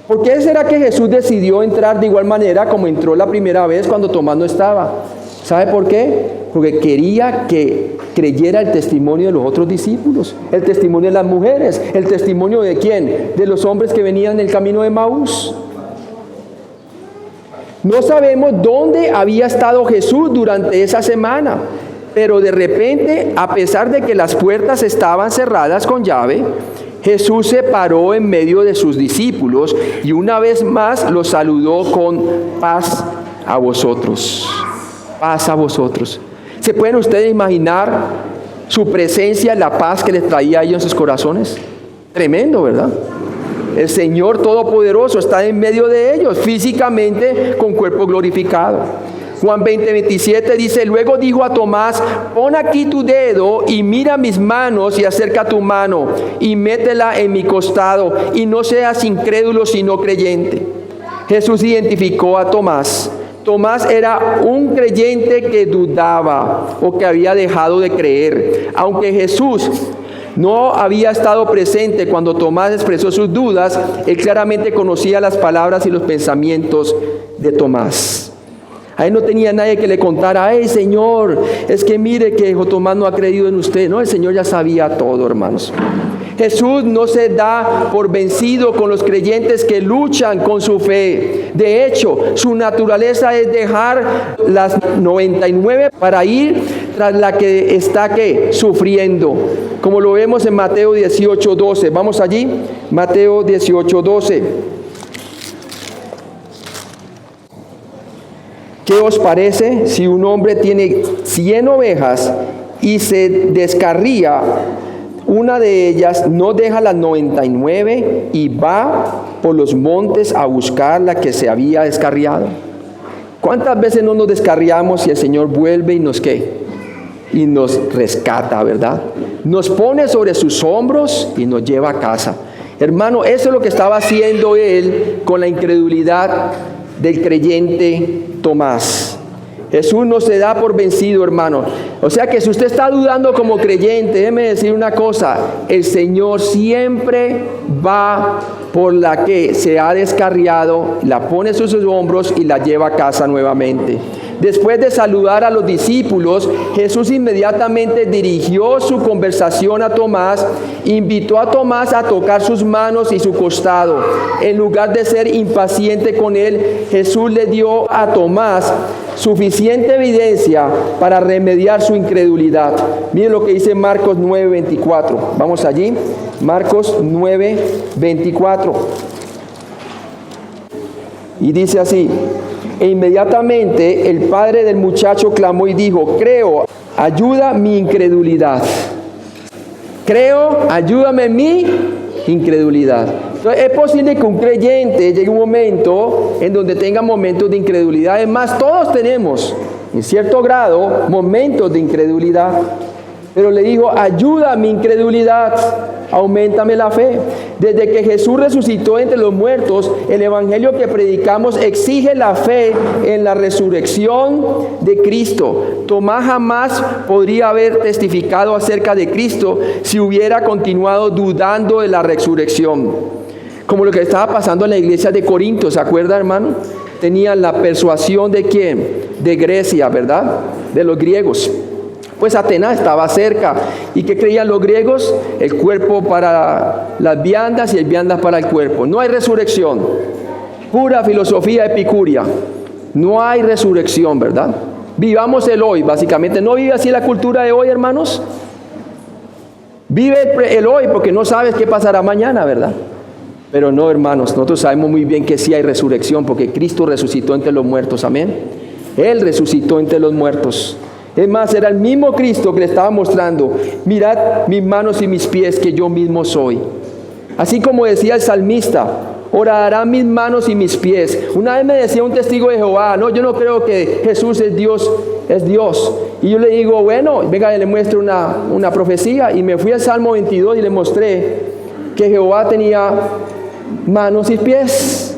¿Por qué será que Jesús decidió entrar de igual manera como entró la primera vez cuando Tomás no estaba? ¿Sabe por qué? Porque quería que creyera el testimonio de los otros discípulos, el testimonio de las mujeres, el testimonio de ¿quién? De los hombres que venían en el camino de Maús. No sabemos dónde había estado Jesús durante esa semana, pero de repente, a pesar de que las puertas estaban cerradas con llave, Jesús se paró en medio de sus discípulos y una vez más los saludó con paz a vosotros. Paz a vosotros. ¿Se pueden ustedes imaginar su presencia, la paz que les traía a ellos en sus corazones? Tremendo, ¿verdad? El Señor Todopoderoso está en medio de ellos, físicamente con cuerpo glorificado. Juan 20:27 dice: luego dijo a Tomás: pon aquí tu dedo y mira mis manos y acerca tu mano y métela en mi costado y no seas incrédulo sino creyente. Jesús identificó a Tomás. Tomás era un creyente que dudaba o que había dejado de creer. Aunque Jesús no había estado presente cuando Tomás expresó sus dudas, él claramente conocía las palabras y los pensamientos de Tomás. Ahí no tenía nadie que le contara: ¡ay, Señor! Es que mire que Tomás no ha creído en usted. No, el Señor ya sabía todo, hermanos. Jesús no se da por vencido con los creyentes que luchan con su fe. De hecho, su naturaleza es dejar las 99 para ir tras la que está ¿qué? Sufriendo. Como lo vemos en Mateo 18:12. Vamos allí, Mateo 18:12. ¿Qué os parece si un hombre tiene 100 ovejas y se descarría una de ellas, no deja las 99 y va por los montes a buscar la que se había descarriado? ¿Cuántas veces no nos descarriamos y el Señor vuelve y nos ¿qué? Y nos rescata, ¿verdad? Nos pone sobre sus hombros y nos lleva a casa. Hermano, eso es lo que estaba haciendo él con la incredulidad del creyente Tomás. Jesús no se da por vencido, hermano. O sea que si usted está dudando como creyente, déjeme decir una cosa: el Señor siempre va por la que se ha descarriado, la pone sobre sus hombros y la lleva a casa nuevamente. Después de saludar a los discípulos, Jesús inmediatamente dirigió su conversación a Tomás, invitó a Tomás a tocar sus manos y su costado. En lugar de ser impaciente con él, Jesús le dio a Tomás suficiente evidencia para remediar su incredulidad. Miren lo que dice Marcos 9:24. Vamos allí, Marcos 9:24. Y dice así: e inmediatamente el padre del muchacho clamó y dijo: creo, ayuda mi incredulidad. Creo, ayúdame mi incredulidad. Entonces, es posible que un creyente llegue un momento en donde tenga momentos de incredulidad. Además, todos tenemos, en cierto grado, momentos de incredulidad. Pero le dijo: ayuda mi incredulidad, auméntame la fe. Desde que Jesús resucitó entre los muertos, el evangelio que predicamos exige la fe en la resurrección de Cristo. Tomás jamás podría haber testificado acerca de Cristo si hubiera continuado dudando de la resurrección. Como lo que estaba pasando en la iglesia de Corinto, ¿se acuerda, hermano? Tenían la persuasión de ¿quién? De Grecia, ¿verdad? De los griegos. Pues Atenas estaba cerca ¿Y qué creían los griegos? El cuerpo para las viandas y el viandas para el cuerpo. No hay resurrección. Pura filosofía epicúrea. No hay resurrección, ¿verdad? Vivamos el hoy, básicamente. ¿No vive así la cultura de hoy, hermanos? Vive el hoy porque no sabes qué pasará mañana, ¿verdad? Pero no, hermanos, nosotros sabemos muy bien que sí hay resurrección porque Cristo resucitó entre los muertos, amén. Él resucitó entre los muertos. Es más, era el mismo Cristo que le estaba mostrando: mirad mis manos y mis pies, que yo mismo soy. Así como decía el salmista: horarán mis manos y mis pies. Una vez me decía un testigo de Jehová: no, yo no creo que Jesús es Dios, es Dios. Y yo le digo: bueno, venga, le muestro una profecía. Y me fui al Salmo 22 y le mostré que Jehová tenía manos y pies.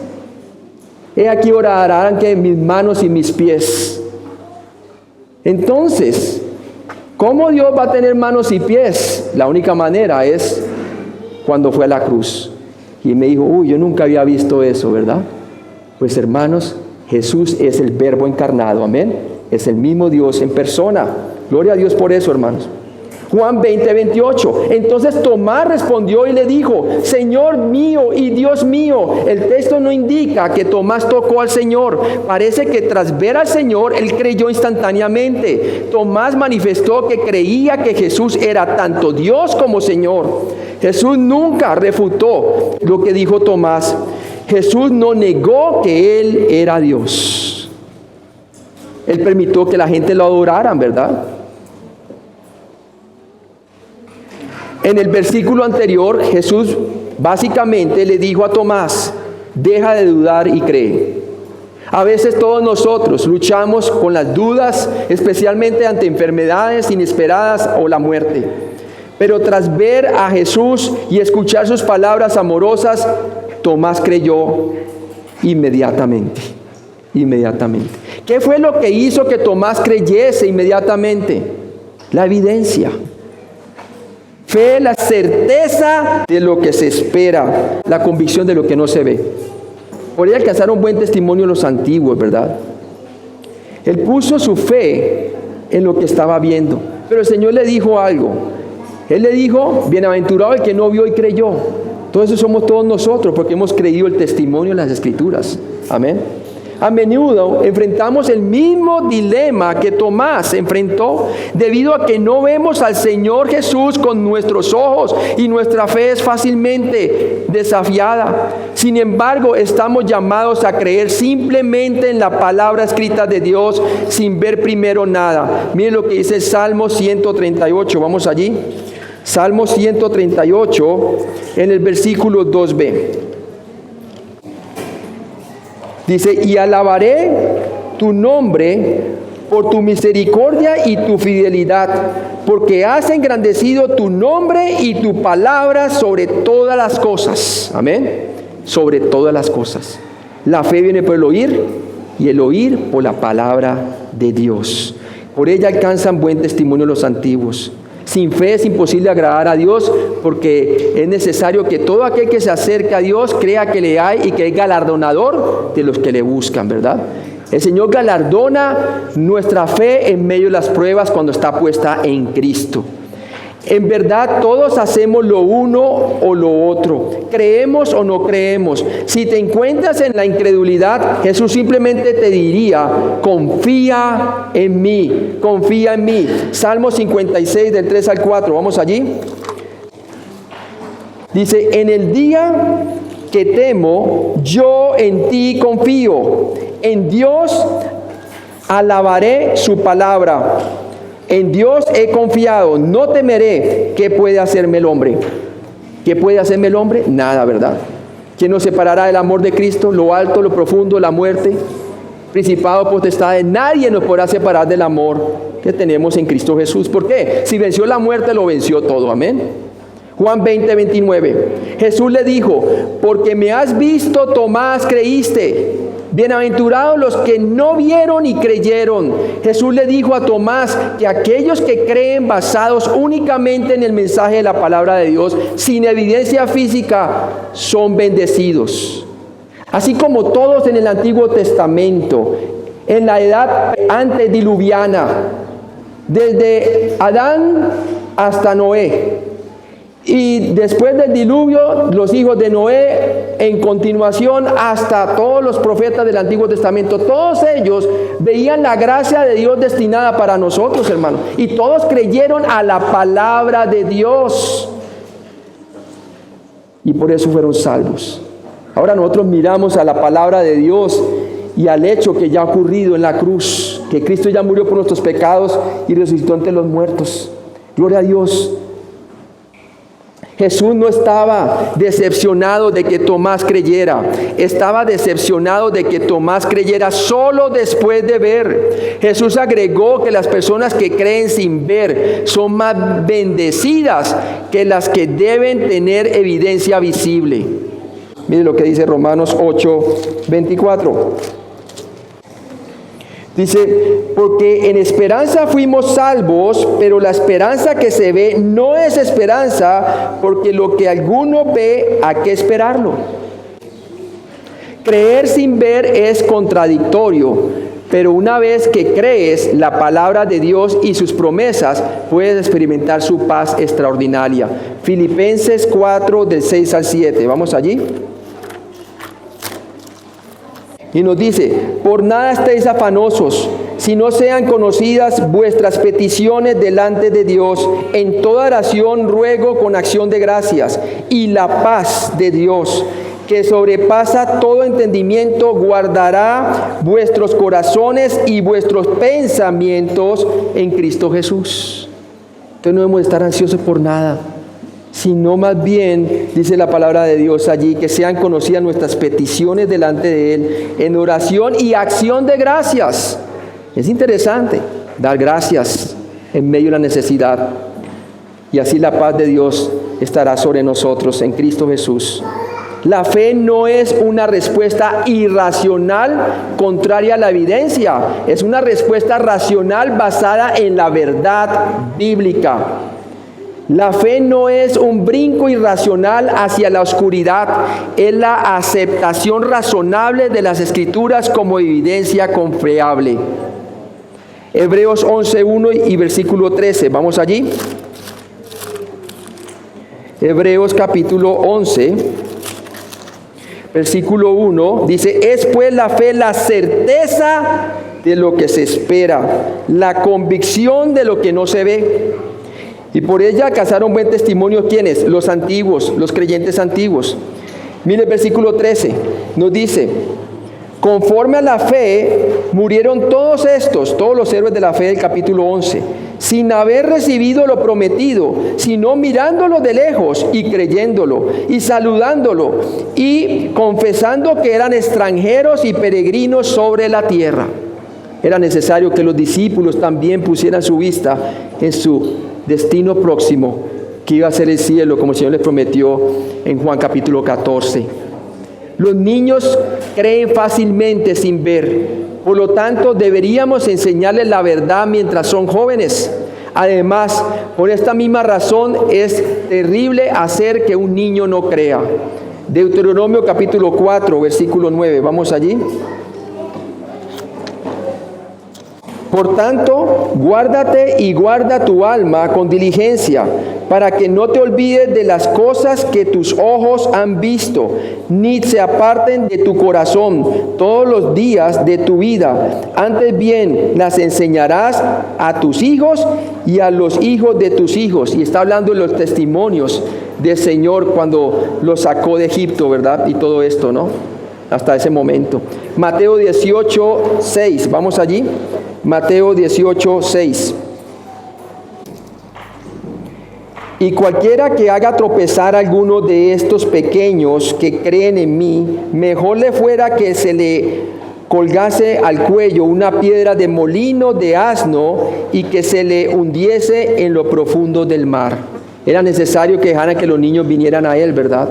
He aquí orarán que mis manos y mis pies. Entonces, ¿cómo Dios va a tener manos y pies? La única manera es cuando fue a la cruz. Y me dijo: uy, yo nunca había visto eso, ¿verdad? Pues, hermanos, Jesús es el Verbo encarnado, amén. Es el mismo Dios en persona. Gloria a Dios por eso, hermanos. Juan 20:28. Entonces Tomás respondió y le dijo: Señor mío y Dios mío. El texto no indica que Tomás tocó al Señor. Parece que tras ver al Señor, él creyó instantáneamente. Tomás manifestó que creía que Jesús era tanto Dios como Señor. Jesús nunca refutó lo que dijo Tomás. Jesús no negó que él era Dios. Él permitió que la gente lo adoraran, ¿verdad? En el versículo anterior, Jesús básicamente le dijo a Tomás: deja de dudar y cree. A veces todos nosotros luchamos con las dudas, especialmente ante enfermedades inesperadas o la muerte. Pero tras ver a Jesús y escuchar sus palabras amorosas, Tomás creyó inmediatamente. Inmediatamente. ¿Qué fue lo que hizo que Tomás creyese inmediatamente? La evidencia. Fe, la certeza de lo que se espera, la convicción de lo que no se ve. Por ello alcanzaron buen testimonio los antiguos, ¿verdad? Él puso su fe en lo que estaba viendo. Pero el Señor le dijo algo. Él le dijo: bienaventurado el que no vio y creyó. Todo eso somos todos nosotros, porque hemos creído el testimonio en las Escrituras. Amén. A menudo enfrentamos el mismo dilema que Tomás enfrentó, debido a que no vemos al Señor Jesús con nuestros ojos y nuestra fe es fácilmente desafiada. Sin embargo, estamos llamados a creer simplemente en la palabra escrita de Dios sin ver primero nada. Miren lo que dice el Salmo 138. Vamos allí. Salmo 138 en el versículo 2b. Dice: y alabaré tu nombre por tu misericordia y tu fidelidad, porque has engrandecido tu nombre y tu palabra sobre todas las cosas. Amén. Sobre todas las cosas. La fe viene por el oír y el oír por la palabra de Dios. Por ella alcanzan buen testimonio los antiguos. Sin fe es imposible agradar a Dios, porque es necesario que todo aquel que se acerque a Dios crea que le hay y que es galardonador de los que le buscan, ¿verdad? El Señor galardona nuestra fe en medio de las pruebas cuando está puesta en Cristo. En verdad, todos hacemos lo uno o lo otro. Creemos o no creemos. Si te encuentras en la incredulidad, Jesús simplemente te diría: confía en mí, confía en mí. Salmo 56 del 3 al 4. Vamos allí. Dice: en el día que temo, yo en ti confío. En Dios alabaré su palabra. En Dios he confiado, no temeré. ¿Qué puede hacerme el hombre? ¿Qué puede hacerme el hombre? Nada, ¿verdad? ¿Quién nos separará del amor de Cristo? Lo alto, lo profundo, la muerte, principado, potestades. Nadie nos podrá separar del amor que tenemos en Cristo Jesús. ¿Por qué? Si venció la muerte, lo venció todo. Amén. Juan 20:29. Jesús le dijo: porque me has visto, Tomás, creíste. Bienaventurados los que no vieron y creyeron. Jesús le dijo a Tomás que aquellos que creen basados únicamente en el mensaje de la palabra de Dios, sin evidencia física, son bendecidos. Así como todos en el Antiguo Testamento, en la edad antediluviana, desde Adán hasta Noé. Y después del diluvio, los hijos de Noé, en continuación hasta todos los profetas del Antiguo Testamento, todos ellos veían la gracia de Dios destinada para nosotros, hermanos. Y todos creyeron a la palabra de Dios. Y por eso fueron salvos. Ahora nosotros miramos a la palabra de Dios y al hecho que ya ha ocurrido en la cruz, que Cristo ya murió por nuestros pecados y resucitó entre los muertos. Gloria a Dios. Jesús no estaba decepcionado de que Tomás creyera. Estaba decepcionado de que Tomás creyera solo después de ver. Jesús agregó que las personas que creen sin ver son más bendecidas que las que deben tener evidencia visible. Mire lo que dice Romanos 8:24. Dice, porque en esperanza fuimos salvos, pero la esperanza que se ve no es esperanza, porque lo que alguno ve, ¿a qué esperarlo? Creer sin ver es contradictorio, pero una vez que crees la palabra de Dios y sus promesas, puedes experimentar su paz extraordinaria. Filipenses 4, del 6 al 7. ¿Vamos allí? Y nos dice, por nada estéis afanosos, si no sean conocidas vuestras peticiones delante de Dios. En toda oración ruego con acción de gracias, y la paz de Dios, que sobrepasa todo entendimiento, guardará vuestros corazones y vuestros pensamientos en Cristo Jesús. Entonces no debemos estar ansiosos por nada, sino más bien, dice la palabra de Dios allí, que sean conocidas nuestras peticiones delante de Él en oración y acción de gracias. Es interesante dar gracias en medio de la necesidad, y así la paz de Dios estará sobre nosotros en Cristo Jesús. La fe no es una respuesta irracional contraria a la evidencia, es una respuesta racional basada en la verdad bíblica. La fe no es un brinco irracional hacia la oscuridad, es la aceptación razonable de las Escrituras como evidencia confiable. Hebreos 11:1 y versículo 13, ¿vamos allí? Hebreos capítulo 11, versículo 1, dice, es pues la fe la certeza de lo que se espera, la convicción de lo que no se ve. Y por ella alcanzaron buen testimonio, ¿quiénes? Los antiguos, los creyentes antiguos. Mire el versículo 13, nos dice, conforme a la fe murieron todos estos, todos los héroes de la fe del capítulo 11, sin haber recibido lo prometido, sino mirándolo de lejos y creyéndolo y saludándolo y confesando que eran extranjeros y peregrinos sobre la tierra. Era necesario que los discípulos también pusieran su vista en su destino próximo, que iba a ser el cielo, como el Señor les prometió en Juan capítulo 14. Los niños creen fácilmente sin ver, por lo tanto deberíamos enseñarles la verdad mientras son jóvenes. Además, por esta misma razón es terrible hacer que un niño no crea. Deuteronomio capítulo 4, versículo 9, vamos allí. Por tanto, guárdate y guarda tu alma con diligencia, para que no te olvides de las cosas que tus ojos han visto, ni se aparten de tu corazón todos los días de tu vida. Antes bien, las enseñarás a tus hijos y a los hijos de tus hijos. Y está hablando de los testimonios del Señor cuando los sacó de Egipto, ¿verdad? Y todo esto, ¿no? Hasta ese momento. Mateo 18, 6. Vamos allí. Mateo 18, 6. Y cualquiera que haga tropezar a alguno de estos pequeños que creen en mí, mejor le fuera que se le colgase al cuello una piedra de molino de asno y que se le hundiese en lo profundo del mar. Era necesario que dejaran que los niños vinieran a él, ¿verdad?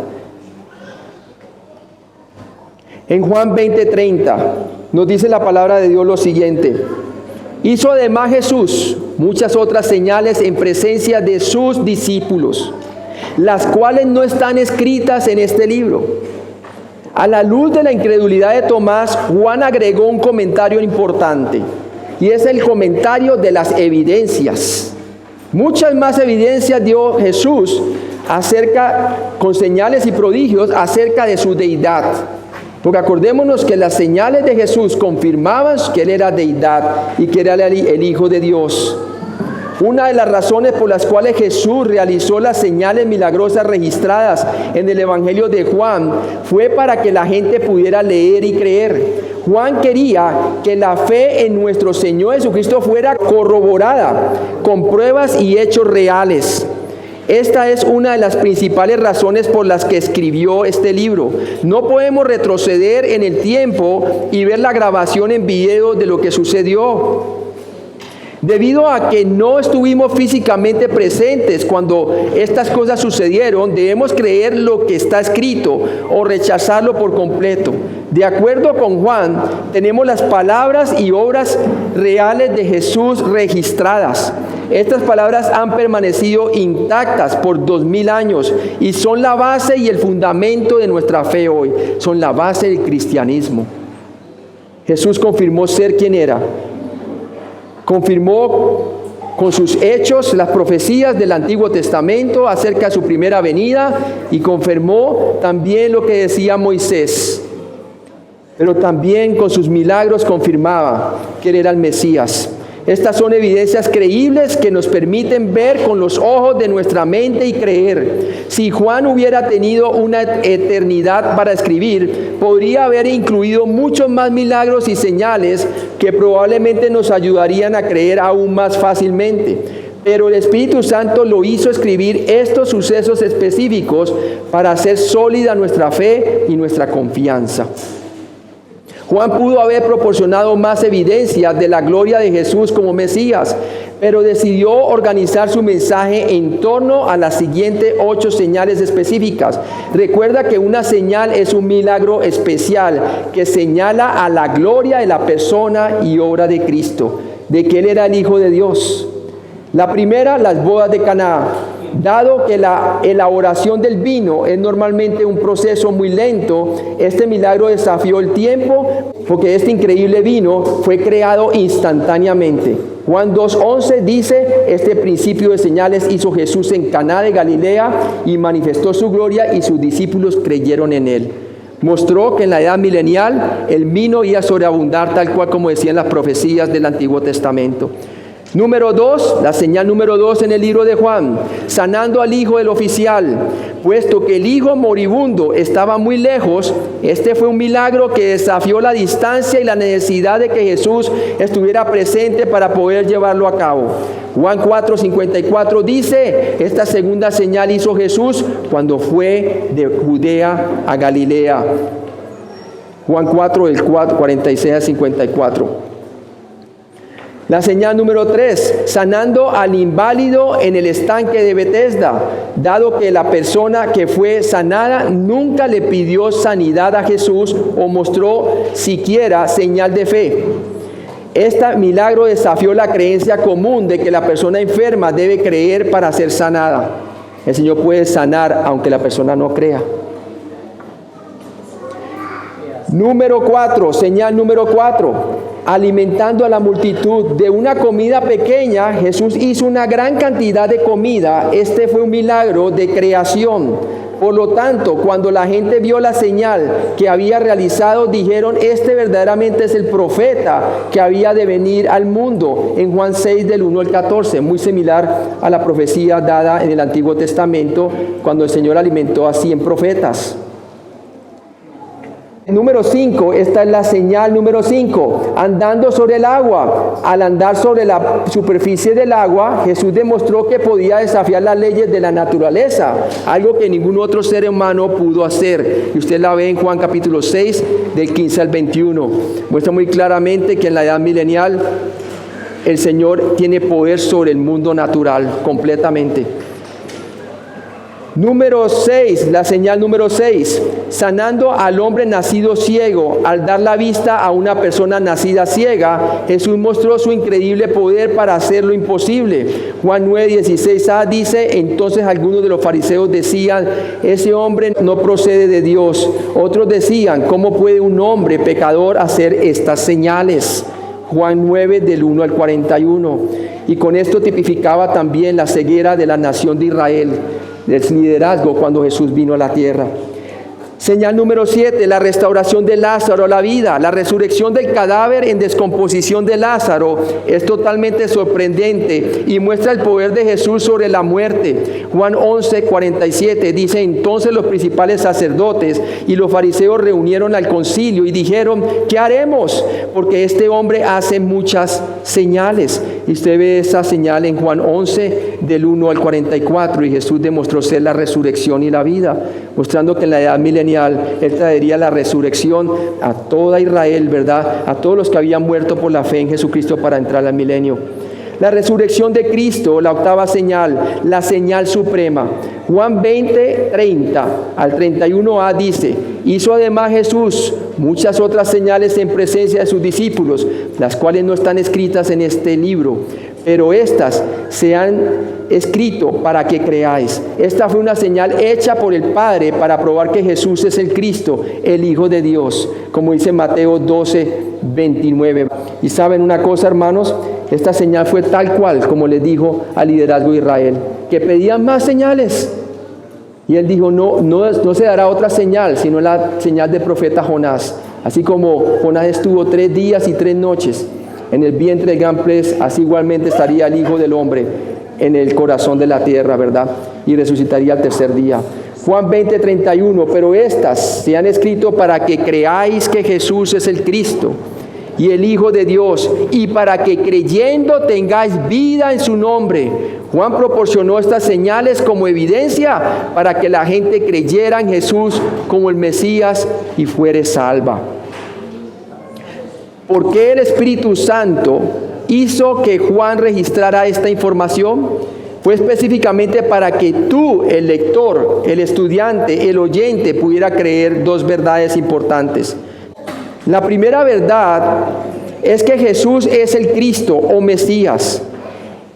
En Juan 20:30 nos dice la palabra de Dios lo siguiente. Hizo además Jesús muchas otras señales en presencia de sus discípulos, las cuales no están escritas en este libro. A la luz de la incredulidad de Tomás, Juan agregó un comentario importante. y es el comentario de las evidencias. Muchas más evidencias dio Jesús con señales y prodigios acerca de su deidad. Porque acordémonos que las señales de Jesús confirmaban que Él era deidad y que era el Hijo de Dios. Una de las razones por las cuales Jesús realizó las señales milagrosas registradas en el Evangelio de Juan fue para que la gente pudiera leer y creer. Juan quería que la fe en nuestro Señor Jesucristo fuera corroborada con pruebas y hechos reales. Esta es una de las principales razones por las que escribió este libro. No podemos retroceder en el tiempo y ver la grabación en video de lo que sucedió. Debido a que no estuvimos físicamente presentes cuando estas cosas sucedieron, debemos creer lo que está escrito o rechazarlo por completo. De acuerdo con Juan, tenemos las palabras y obras reales de Jesús registradas. Estas palabras han permanecido intactas por 2000 años y son la base y el fundamento de nuestra fe hoy. Son la base del cristianismo. Jesús confirmó ser quien era. Confirmó con sus hechos las profecías del Antiguo Testamento acerca de su primera venida y confirmó también lo que decía Moisés. Pero también con sus milagros confirmaba que él era el Mesías. Estas son evidencias creíbles que nos permiten ver con los ojos de nuestra mente y creer. Si Juan hubiera tenido una eternidad para escribir, podría haber incluido muchos más milagros y señales que probablemente nos ayudarían a creer aún más fácilmente. Pero el Espíritu Santo lo hizo escribir estos sucesos específicos para hacer sólida nuestra fe y nuestra confianza. Juan pudo haber proporcionado más evidencia de la gloria de Jesús como Mesías, pero decidió organizar su mensaje en torno a las siguientes 8 señales específicas. Recuerda que una señal es un milagro especial que señala a la gloria de la persona y obra de Cristo, de que Él era el Hijo de Dios. La primera, las bodas de Caná. Dado que la elaboración del vino es normalmente un proceso muy lento, este milagro desafió el tiempo porque este increíble vino fue creado instantáneamente. Juan 2:11 dice, este principio de señales hizo Jesús en Caná de Galilea y manifestó su gloria y sus discípulos creyeron en él. Mostró que en la edad milenial el vino iba a sobreabundar tal cual como decían las profecías del Antiguo Testamento. Número 2, la señal número 2 en el libro de Juan, sanando al hijo del oficial. Puesto que el hijo moribundo estaba muy lejos, este fue un milagro que desafió la distancia y la necesidad de que Jesús estuviera presente para poder llevarlo a cabo. Juan 4:54 dice, esta segunda señal hizo Jesús cuando fue de Judea a Galilea. Juan 4, del 46 al 54. La señal número 3, sanando al inválido en el estanque de Betesda, dado que la persona que fue sanada nunca le pidió sanidad a Jesús o mostró siquiera señal de fe. Este milagro desafió la creencia común de que la persona enferma debe creer para ser sanada. El Señor puede sanar aunque la persona no crea. Número 4, señal número 4. Alimentando a la multitud. De una comida pequeña, Jesús hizo una gran cantidad de comida. Este fue un milagro de creación. Por lo tanto, cuando la gente vio la señal que había realizado, dijeron, este verdaderamente es el profeta que había de venir al mundo. En Juan 6, del 1 al 14, muy similar a la profecía dada en el Antiguo Testamento, cuando el Señor alimentó a 100 profetas. Número 5, esta es la señal número 5, andando sobre el agua. Al andar sobre la superficie del agua, Jesús demostró que podía desafiar las leyes de la naturaleza, algo que ningún otro ser humano pudo hacer. Y usted la ve en Juan capítulo 6, del 15 al 21. Muestra muy claramente que en la edad milenial el Señor tiene poder sobre el mundo natural completamente. Número 6, la señal número 6, sanando al hombre nacido ciego. Al dar la vista a una persona nacida ciega, Jesús mostró su increíble poder para hacer lo imposible. Juan 9:16a dice, entonces algunos de los fariseos decían, ese hombre no procede de Dios. Otros decían, ¿cómo puede un hombre pecador hacer estas señales? Juan 9 del 1 al 41. Y con esto tipificaba también la ceguera de la nación de Israel, del liderazgo cuando Jesús vino a la tierra. Señal número 7, la restauración de Lázaro a la vida. La resurrección del cadáver en descomposición de Lázaro es totalmente sorprendente y muestra el poder de Jesús sobre la muerte. Juan 11, 47 dice: entonces los principales sacerdotes y los fariseos reunieron al concilio y dijeron: ¿qué haremos? Porque este hombre hace muchas señales. Y usted ve esa señal en Juan 11 del 1 al 44, y Jesús demostró ser la resurrección y la vida, mostrando que en la edad milenial Él traería la resurrección a toda Israel, ¿verdad? A todos los que habían muerto por la fe en Jesucristo para entrar al milenio. La resurrección de Cristo, la octava señal, la señal suprema. Juan 20, 30 al 31a dice: hizo además Jesús muchas otras señales en presencia de sus discípulos, las cuales no están escritas en este libro, pero estas se han escrito para que creáis. Esta fue una señal hecha por el Padre para probar que Jesús es el Cristo, el Hijo de Dios, como dice Mateo 12, 29. Y saben una cosa, hermanos, esta señal fue tal cual como les dijo al liderazgo de Israel, que pedían más señales. Y él dijo: no se dará otra señal, sino la señal del profeta Jonás. Así como Jonás estuvo 3 días y 3 noches en el vientre del gran pez, así igualmente estaría el Hijo del Hombre en el corazón de la tierra, ¿verdad? Y resucitaría al tercer día. Juan 20, 31, pero estas se han escrito para que creáis que Jesús es el Cristo y el Hijo de Dios, y para que creyendo tengáis vida en su nombre. Juan proporcionó estas señales como evidencia para que la gente creyera en Jesús como el Mesías y fuere salva. ¿Por qué el Espíritu Santo hizo que Juan registrara esta información? Fue específicamente para que tú, el lector, el estudiante, el oyente, pudiera creer 2 verdades importantes. La primera verdad es que Jesús es el Cristo o Mesías,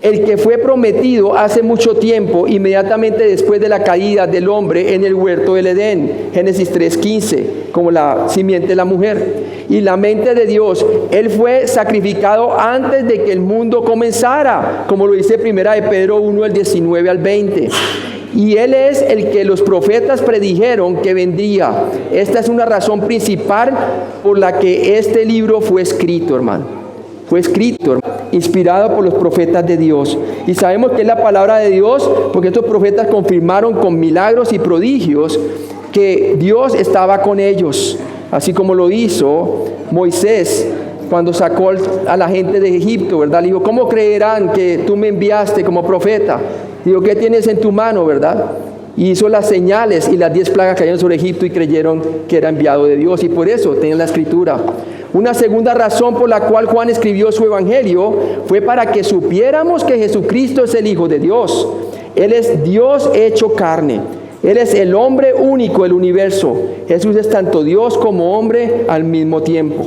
el que fue prometido hace mucho tiempo, inmediatamente después de la caída del hombre en el huerto del Edén, Génesis 3:15, como la simiente de la mujer. Y la mente de Dios, Él fue sacrificado antes de que el mundo comenzara, como lo dice Primera de Pedro 1, del 19 al 20. Y Él es el que los profetas predijeron que vendría. Esta es una razón principal por la que este libro fue escrito, hermano. Fue escrito, inspirado por los profetas de Dios. Y sabemos que es la palabra de Dios porque estos profetas confirmaron con milagros y prodigios que Dios estaba con ellos. Así como lo hizo Moisés cuando sacó a la gente de Egipto, ¿verdad? Le dijo: ¿cómo creerán que tú me enviaste como profeta? Digo: ¿qué tienes en tu mano, verdad? Y hizo las señales y las 10 plagas cayeron sobre Egipto y creyeron que era enviado de Dios. Y por eso tenían la escritura. Una segunda razón por la cual Juan escribió su evangelio fue para que supiéramos que Jesucristo es el Hijo de Dios. Él es Dios hecho carne. Él es el hombre único del universo. Jesús es tanto Dios como hombre al mismo tiempo.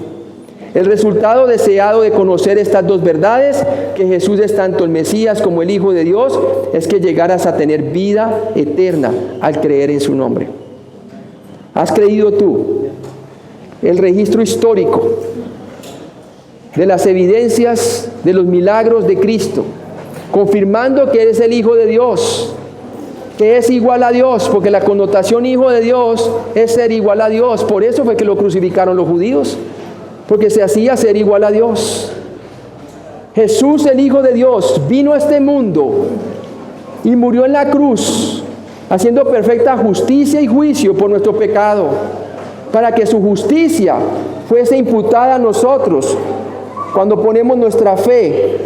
El resultado deseado de conocer estas 2 verdades, que Jesús es tanto el Mesías como el Hijo de Dios, es que llegaras a tener vida eterna al creer en su nombre. ¿Has creído tú? El registro histórico de las evidencias de los milagros de Cristo, confirmando que eres el Hijo de Dios, que es igual a Dios, porque la connotación Hijo de Dios es ser igual a Dios. Por eso fue que lo crucificaron los judíos, porque se hacía ser igual a Dios. Jesús, el Hijo de Dios, vino a este mundo y murió en la cruz, haciendo perfecta justicia y juicio por nuestro pecado, para que su justicia fuese imputada a nosotros cuando ponemos nuestra fe,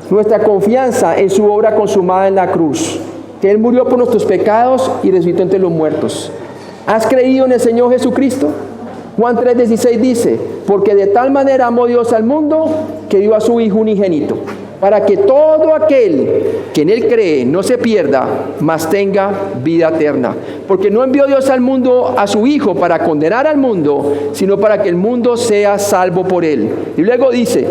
nuestra confianza en su obra consumada en la cruz, que Él murió por nuestros pecados y resucitó entre los muertos. ¿Has creído en el Señor Jesucristo? Juan 3:16 dice: porque de tal manera amó Dios al mundo que dio a su Hijo unigénito, para que todo aquel que en Él cree no se pierda, mas tenga vida eterna. Porque no envió Dios al mundo a su Hijo para condenar al mundo, sino para que el mundo sea salvo por Él. Y luego dice: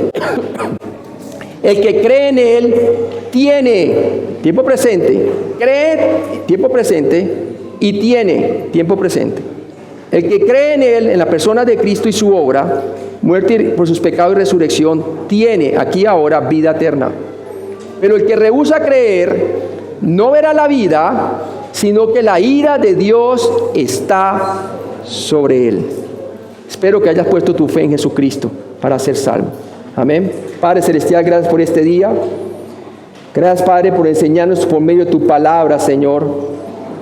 el que cree en Él tiene, tiempo presente, cree, tiempo presente, y tiene, tiempo presente. El que cree en Él, en la persona de Cristo y su obra, muerte por sus pecados y resurrección, tiene aquí ahora vida eterna. Pero el que rehúsa creer no verá la vida, sino que la ira de Dios está sobre él. Espero que hayas puesto tu fe en Jesucristo para ser salvo. Amén. Padre Celestial, gracias por este día. Gracias, Padre, por enseñarnos por medio de tu palabra, Señor,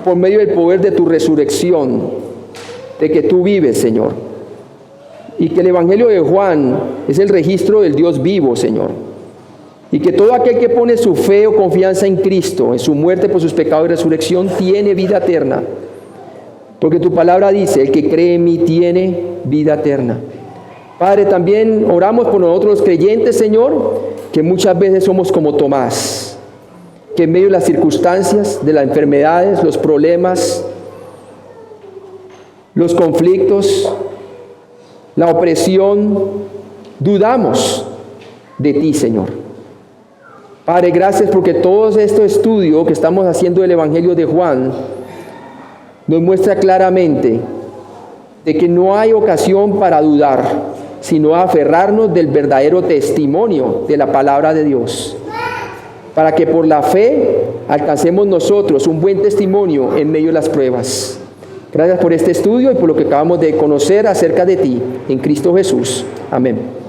por medio del poder de tu resurrección, de que tú vives, Señor. Y que el Evangelio de Juan es el registro del Dios vivo, Señor. Y que todo aquel que pone su fe o confianza en Cristo, en su muerte por sus pecados y resurrección, tiene vida eterna. Porque tu palabra dice, el que cree en mí tiene vida eterna. Padre, también oramos por nosotros los creyentes, Señor, que muchas veces somos como Tomás, que en medio de las circunstancias, de las enfermedades, los problemas, los conflictos, la opresión, dudamos de ti, Señor. Padre, gracias porque todo este estudio que estamos haciendo del Evangelio de Juan nos muestra claramente de que no hay ocasión para dudar, sino aferrarnos del verdadero testimonio de la palabra de Dios, para que por la fe alcancemos nosotros un buen testimonio en medio de las pruebas. Gracias por este estudio y por lo que acabamos de conocer acerca de ti, en Cristo Jesús. Amén.